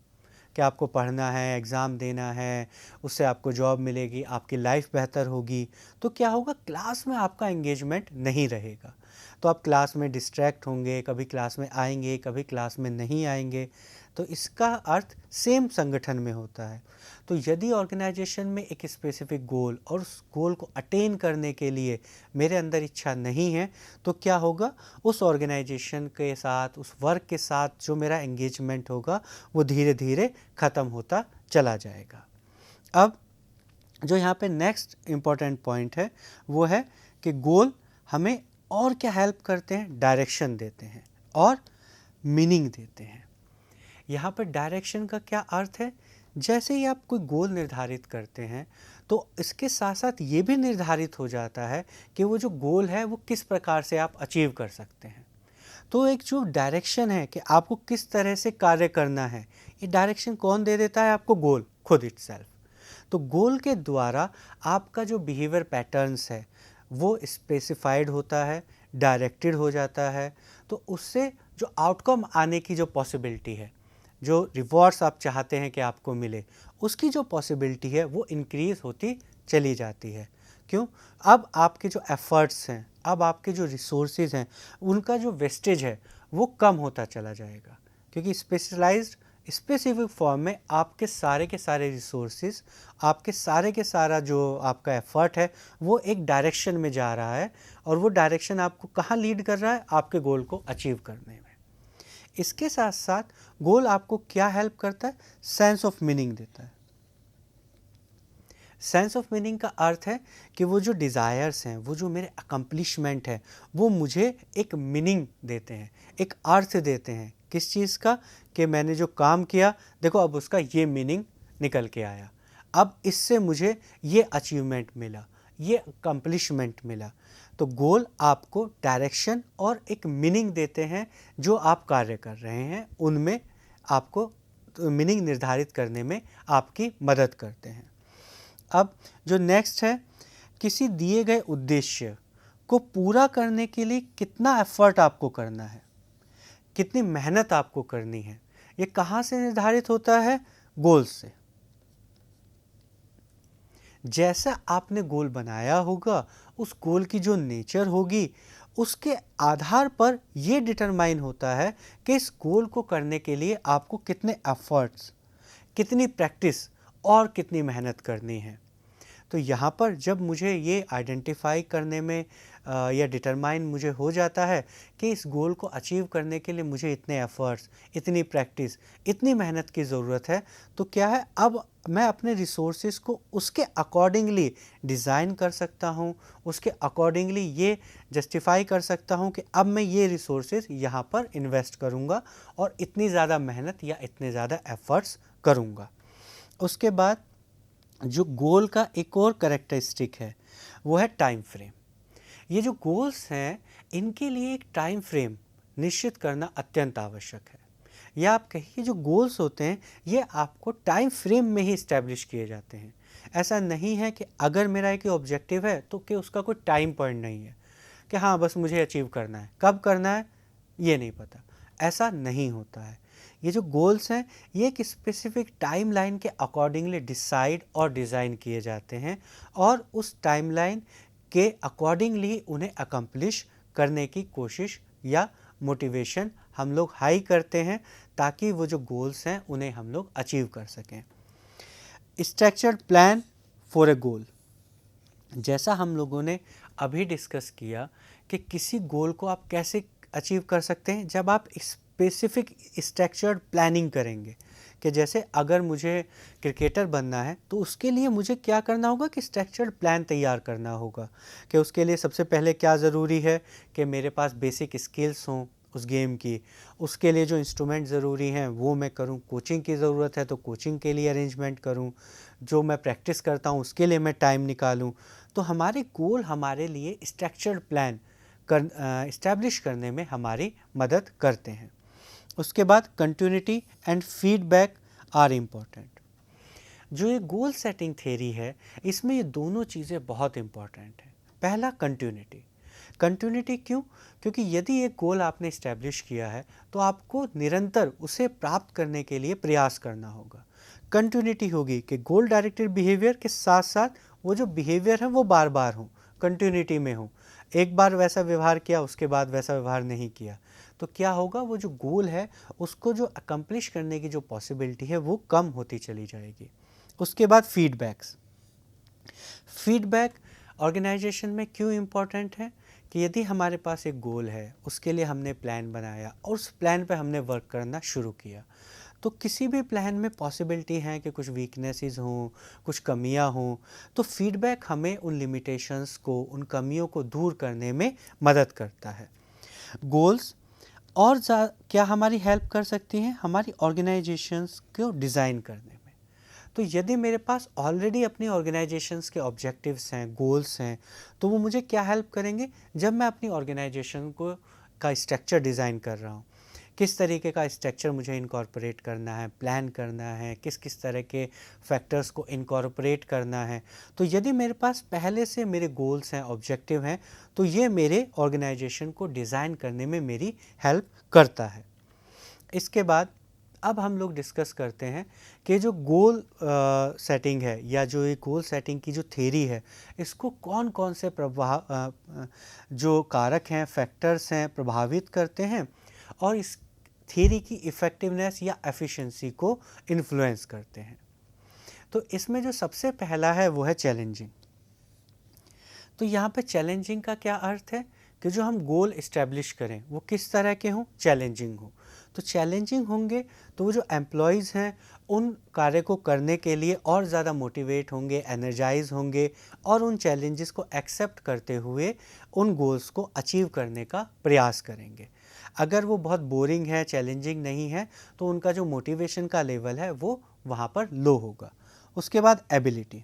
कि आपको पढ़ना है, एग्ज़ाम देना है, उससे आपको जॉब मिलेगी, आपकी लाइफ बेहतर होगी, तो क्या होगा, क्लास में आपका एंगेजमेंट नहीं रहेगा। तो आप क्लास में डिस्ट्रैक्ट होंगे, कभी क्लास में आएंगे, कभी क्लास में नहीं आएंगे। तो इसका अर्थ सेम संगठन में होता है। तो यदि ऑर्गेनाइजेशन में एक स्पेसिफिक गोल और उस गोल को अटेन करने के लिए मेरे अंदर इच्छा नहीं है, तो क्या होगा, उस ऑर्गेनाइजेशन के साथ, उस वर्क के साथ जो मेरा एंगेजमेंट होगा वो धीरे धीरे ख़त्म होता चला जाएगा। अब जो यहाँ पे नेक्स्ट इम्पॉर्टेंट पॉइंट है वो है कि गोल हमें और क्या हेल्प करते हैं, डायरेक्शन देते हैं और मीनिंग देते हैं। यहाँ पर डायरेक्शन का क्या अर्थ है, जैसे ही आप कोई गोल निर्धारित करते हैं तो इसके साथ साथ ये भी निर्धारित हो जाता है कि वो जो गोल है वो किस प्रकार से आप अचीव कर सकते हैं। तो एक जो डायरेक्शन है कि आपको किस तरह से कार्य करना है, ये डायरेक्शन कौन दे देता है आपको, गोल खुद इटसेल्फ। तो गोल के द्वारा आपका जो बिहेवियर पैटर्न्स है वो स्पेसिफाइड होता है, डायरेक्टेड हो जाता है। तो उससे जो आउटकम आने की जो पॉसिबिलिटी है, जो रिवॉर्ड्स आप चाहते हैं कि आपको मिले, उसकी जो पॉसिबिलिटी है वो इंक्रीज़ होती चली जाती है। क्यों, अब आपके जो एफ़र्ट्स हैं, अब आपके जो रिसोर्सेज हैं, उनका जो वेस्टेज है वो कम होता चला जाएगा। क्योंकि स्पेसिफिक फॉर्म में आपके सारे के सारे रिसोर्सेज, आपके सारे के सारा जो आपका एफ़र्ट है वो एक डायरेक्शन में जा रहा है, और वो डायरेक्शन आपको कहाँ लीड कर रहा है, आपके गोल को अचीव करने में। इसके साथ साथ गोल आपको क्या हेल्प करता है, सेंस ऑफ मीनिंग देता है। सेंस ऑफ मीनिंग का अर्थ है कि वो जो डिज़ायर्स हैं, वो जो मेरे अकम्प्लिशमेंट है, वो मुझे एक मीनिंग देते हैं, एक अर्थ देते हैं किस चीज़ का? कि मैंने जो काम किया, देखो अब उसका ये मीनिंग निकल के आया, अब इससे मुझे ये अचीवमेंट मिला, ये अकम्पलिशमेंट मिला। तो गोल आपको डायरेक्शन और एक मीनिंग देते हैं, जो आप कार्य कर रहे हैं उनमें आपको मीनिंग निर्धारित करने में आपकी मदद करते हैं। अब जो नेक्स्ट है, किसी दिए गए उद्देश्य को पूरा करने के लिए कितना एफर्ट आपको करना है, कितनी मेहनत आपको करनी है, ये कहाँ से निर्धारित होता है? गोल से। जैसा आपने गोल बनाया होगा, उस गोल की जो नेचर होगी, उसके आधार पर ये डिटरमाइन होता है कि इस गोल को करने के लिए आपको कितने एफर्ट्स, कितनी प्रैक्टिस और कितनी मेहनत करनी है। तो यहाँ पर जब मुझे ये आइडेंटिफाई करने में या डिटरमाइन मुझे हो जाता है कि इस गोल को अचीव करने के लिए मुझे इतने एफर्ट्स, इतनी प्रैक्टिस, इतनी मेहनत की ज़रूरत है, तो क्या है, अब मैं अपने रिसोर्सेज को उसके अकॉर्डिंगली डिज़ाइन कर सकता हूँ, उसके अकॉर्डिंगली ये जस्टिफाई कर सकता हूँ कि अब मैं ये रिसोर्सेज यहाँ पर इन्वेस्ट करूँगा और इतनी ज़्यादा मेहनत या इतने ज़्यादा एफर्ट्स करूँगा। उसके बाद जो गोल का एक और कैरेक्टरिस्टिक है वो है टाइम फ्रेम। ये जो गोल्स हैं, इनके लिए एक टाइम फ्रेम निश्चित करना अत्यंत आवश्यक है। या आप कहिए जो गोल्स होते हैं ये आपको टाइम फ्रेम में ही इस्टेब्लिश किए जाते हैं। ऐसा नहीं है कि अगर मेरा एक ऑब्जेक्टिव है तो कि उसका कोई टाइम पॉइंट नहीं है कि हाँ बस मुझे अचीव करना है, कब करना है ये नहीं पता, ऐसा नहीं होता है। ये जो गोल्स हैं ये एक स्पेसिफिक टाइमलाइन के अकॉर्डिंगली डिसाइड और डिज़ाइन किए जाते हैं और उस टाइमलाइन के अकॉर्डिंगली उन्हें अकम्प्लिश करने की कोशिश या मोटिवेशन हम लोग हाई करते हैं, ताकि वो जो गोल्स हैं उन्हें हम लोग अचीव कर सकें। स्ट्रक्चर्ड प्लान फॉर ए गोल, जैसा हम लोगों ने अभी डिस्कस किया कि किसी गोल को आप कैसे अचीव कर सकते हैं, जब आप स्पेसिफिक स्ट्रक्चर्ड प्लानिंग करेंगे। कि जैसे अगर मुझे क्रिकेटर बनना है तो उसके लिए मुझे क्या करना होगा कि स्ट्रक्चर्ड प्लान तैयार करना होगा कि उसके लिए सबसे पहले क्या ज़रूरी है कि मेरे पास बेसिक स्किल्स हों उस गेम की, उसके लिए जो इंस्ट्रूमेंट ज़रूरी हैं वो मैं करूं, कोचिंग की ज़रूरत है तो कोचिंग के लिए अरेंजमेंट करूं, जो मैं प्रैक्टिस करता हूं उसके लिए मैं टाइम निकालूं। तो हमारे गोल हमारे लिए स्ट्रक्चर्ड प्लान इस्टेब्लिश करने में हमारी मदद करते हैं। उसके बाद continuity and feedback are important. जो ये गोल सेटिंग थ्योरी है इसमें ये दोनों चीज़ें बहुत इम्पॉर्टेंट हैं। पहला कंटिन्यूटी। कंटिन्यूटी क्यों? क्योंकि यदि एक गोल आपने इस्टेब्लिश किया है तो आपको निरंतर उसे प्राप्त करने के लिए प्रयास करना होगा। कंटिन्यूटी होगी कि गोल डायरेक्टेड बिहेवियर के साथ साथ वो जो बिहेवियर है वो बार बार हो, कंटिन्यूटी में हो। एक बार वैसा व्यवहार किया उसके बाद वैसा व्यवहार नहीं किया तो क्या होगा, वो जो गोल है उसको जो अकम्प्लिश करने की जो पॉसिबिलिटी है वो कम होती चली जाएगी। उसके बाद फीडबैक्स। फीडबैक ऑर्गेनाइजेशन में क्यों इम्पॉर्टेंट है कि यदि हमारे पास एक गोल है, उसके लिए हमने प्लान बनाया और उस प्लान पे हमने वर्क करना शुरू किया, तो किसी भी प्लान में पॉसिबिलिटी है कि कुछ वीकनेसेस हों, कुछ कमियां हों, तो फीडबैक हमें उन लिमिटेशंस को, उन कमियों को दूर करने में मदद करता है। गोल्स और क्या हमारी हेल्प कर सकती हैं हमारी ऑर्गेनाइजेशंस को डिज़ाइन करने में। तो यदि मेरे पास ऑलरेडी अपनी ऑर्गेनाइजेशंस के ऑब्जेक्टिव्स हैं, गोल्स हैं, तो वो मुझे क्या हेल्प करेंगे जब मैं अपनी ऑर्गेनाइजेशन को का स्ट्रक्चर डिज़ाइन कर रहा हूँ। किस तरीके का स्ट्रक्चर मुझे इनकॉर्पोरेट करना है, प्लान करना है, किस किस तरह के फैक्टर्स को इनकॉर्पोरेट करना है। तो यदि मेरे पास पहले से मेरे गोल्स हैं, ऑब्जेक्टिव हैं, तो ये मेरे ऑर्गेनाइजेशन को डिज़ाइन करने में मेरी हेल्प करता है। इसके बाद अब हम लोग डिस्कस करते हैं कि जो गोल सेटिंग है या जो ये गोल सेटिंग की जो थ्योरी है, इसको कौन कौन से जो कारक हैं, फैक्टर्स हैं, प्रभावित करते हैं और इस थ्योरी की इफ़ेक्टिवनेस या एफिशिएंसी को इन्फ्लुएंस करते हैं। तो इसमें जो सबसे पहला है वो है चैलेंजिंग। तो यहाँ पे चैलेंजिंग का क्या अर्थ है कि जो हम गोल इस्टेब्लिश करें वो किस तरह के हों, चैलेंजिंग हो। तो चैलेंजिंग होंगे तो वो जो एम्प्लॉयज़ हैं उन कार्य को करने के लिए और ज़्यादा मोटिवेट होंगे, एनर्जाइज होंगे और उन चैलेंजेस को एक्सेप्ट करते हुए उन गोल्स को अचीव करने का प्रयास करेंगे। अगर वो बहुत बोरिंग है, चैलेंजिंग नहीं है, तो उनका जो मोटिवेशन का लेवल है वो वहाँ पर लो होगा। उसके बाद एबिलिटी,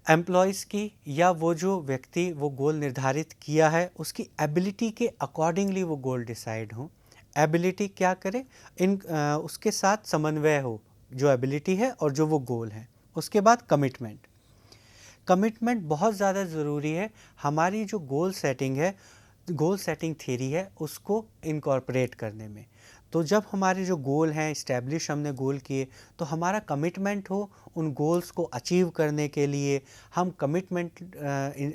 एम्प्लॉयज़ की या वो जो व्यक्ति वो गोल निर्धारित किया है उसकी एबिलिटी के अकॉर्डिंगली वो गोल डिसाइड हो। एबिलिटी क्या करे, उसके साथ समन्वय हो, जो एबिलिटी है और जो वो गोल है। उसके बाद कमिटमेंट, कमिटमेंट बहुत ज़्यादा ज़रूरी है। हमारी जो गोल सेटिंग है, गोल सेटिंग थ्योरी है, उसको इनकॉर्पोरेट करने में। तो जब हमारे जो गोल हैं इस्टेब्लिश हमने गोल किए, तो हमारा कमिटमेंट हो उन गोल्स को अचीव करने के लिए। हम कमिटमेंट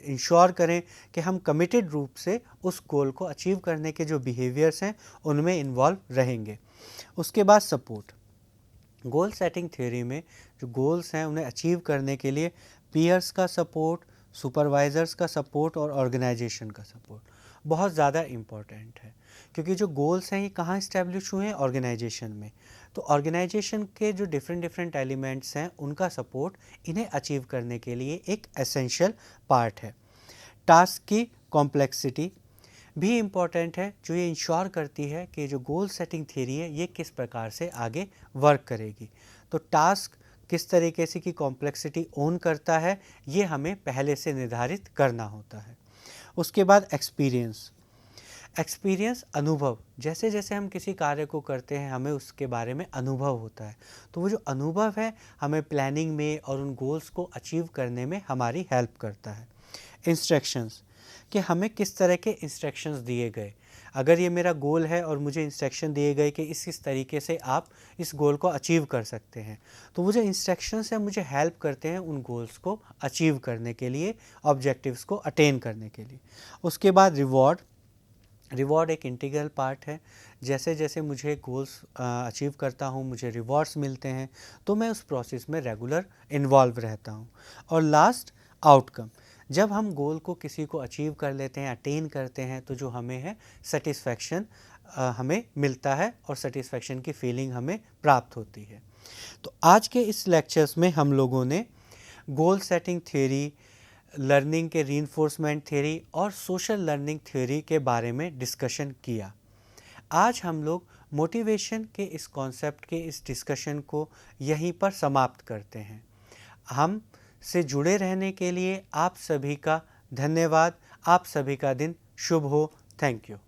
इंश्योर करें कि हम कमिटेड रूप से उस गोल को अचीव करने के जो बिहेवियर्स हैं उनमें इन्वॉल्व रहेंगे। उसके बाद सपोर्ट, गोल सेटिंग थ्योरी में जो गोल्स हैं उन्हें अचीव करने के लिए पीयर्स का सपोर्ट, सुपरवाइज़र्स का सपोर्ट और ऑर्गेनाइजेशन का सपोर्ट बहुत ज़्यादा इम्पॉर्टेंट है। क्योंकि जो गोल्स हैं ये कहाँ इस्टेब्लिश हुए हैं, ऑर्गेनाइजेशन में। तो ऑर्गेनाइजेशन के जो डिफरेंट एलिमेंट्स हैं उनका सपोर्ट इन्हें अचीव करने के लिए एक एसेंशियल पार्ट है। टास्क की कॉम्प्लेक्सिटी भी इम्पॉर्टेंट है, जो ये इंश्योर करती है कि जो गोल सेटिंग थ्योरी है ये किस प्रकार से आगे वर्क करेगी। तो टास्क किस तरीके से की कॉम्प्लेक्सिटी ओन करता है ये हमें पहले से निर्धारित करना होता है। उसके बाद एक्सपीरियंस, एक्सपीरियंस अनुभव, जैसे जैसे हम किसी कार्य को करते हैं हमें उसके बारे में अनुभव होता है। तो वो जो अनुभव है हमें प्लानिंग में और उन गोल्स को अचीव करने में हमारी हेल्प करता है। इंस्ट्रक्शंस, कि हमें किस तरह के इंस्ट्रक्शंस दिए गए। अगर ये मेरा गोल है और मुझे इंस्ट्रक्शन दिए गए कि इस तरीके से आप इस गोल को अचीव कर सकते हैं, तो वो जो इंस्ट्रक्शंस हैं मुझे हेल्प करते हैं उन गोल्स को अचीव करने के लिए, ऑब्जेक्टिव्स को अटेन करने के लिए। उसके बाद रिवॉर्ड, रिवॉर्ड एक इंटीग्रल पार्ट है। जैसे जैसे मुझे गोल्स अचीव करता हूँ मुझे रिवॉर्ड्स मिलते हैं, तो मैं उस प्रोसेस में रेगुलर इन्वॉल्व रहता हूँ। और लास्ट आउटकम, जब हम गोल को किसी को अचीव कर लेते हैं, अटेन करते हैं, तो जो हमें है सेटिस्फैक्शन हमें मिलता है और सेटिस्फैक्शन की फीलिंग हमें प्राप्त होती है। तो आज के इस लेक्चर्स में हम लोगों ने गोल सेटिंग थ्योरी, लर्निंग के रीइंफोर्समेंट थ्योरी और सोशल लर्निंग थ्योरी के बारे में डिस्कशन किया। आज हम लोग मोटिवेशन के इस कॉन्सेप्ट के इस डिस्कशन को यहीं पर समाप्त करते हैं। हम से जुड़े रहने के लिए आप सभी का धन्यवाद। आप सभी का दिन शुभ हो। Thank you.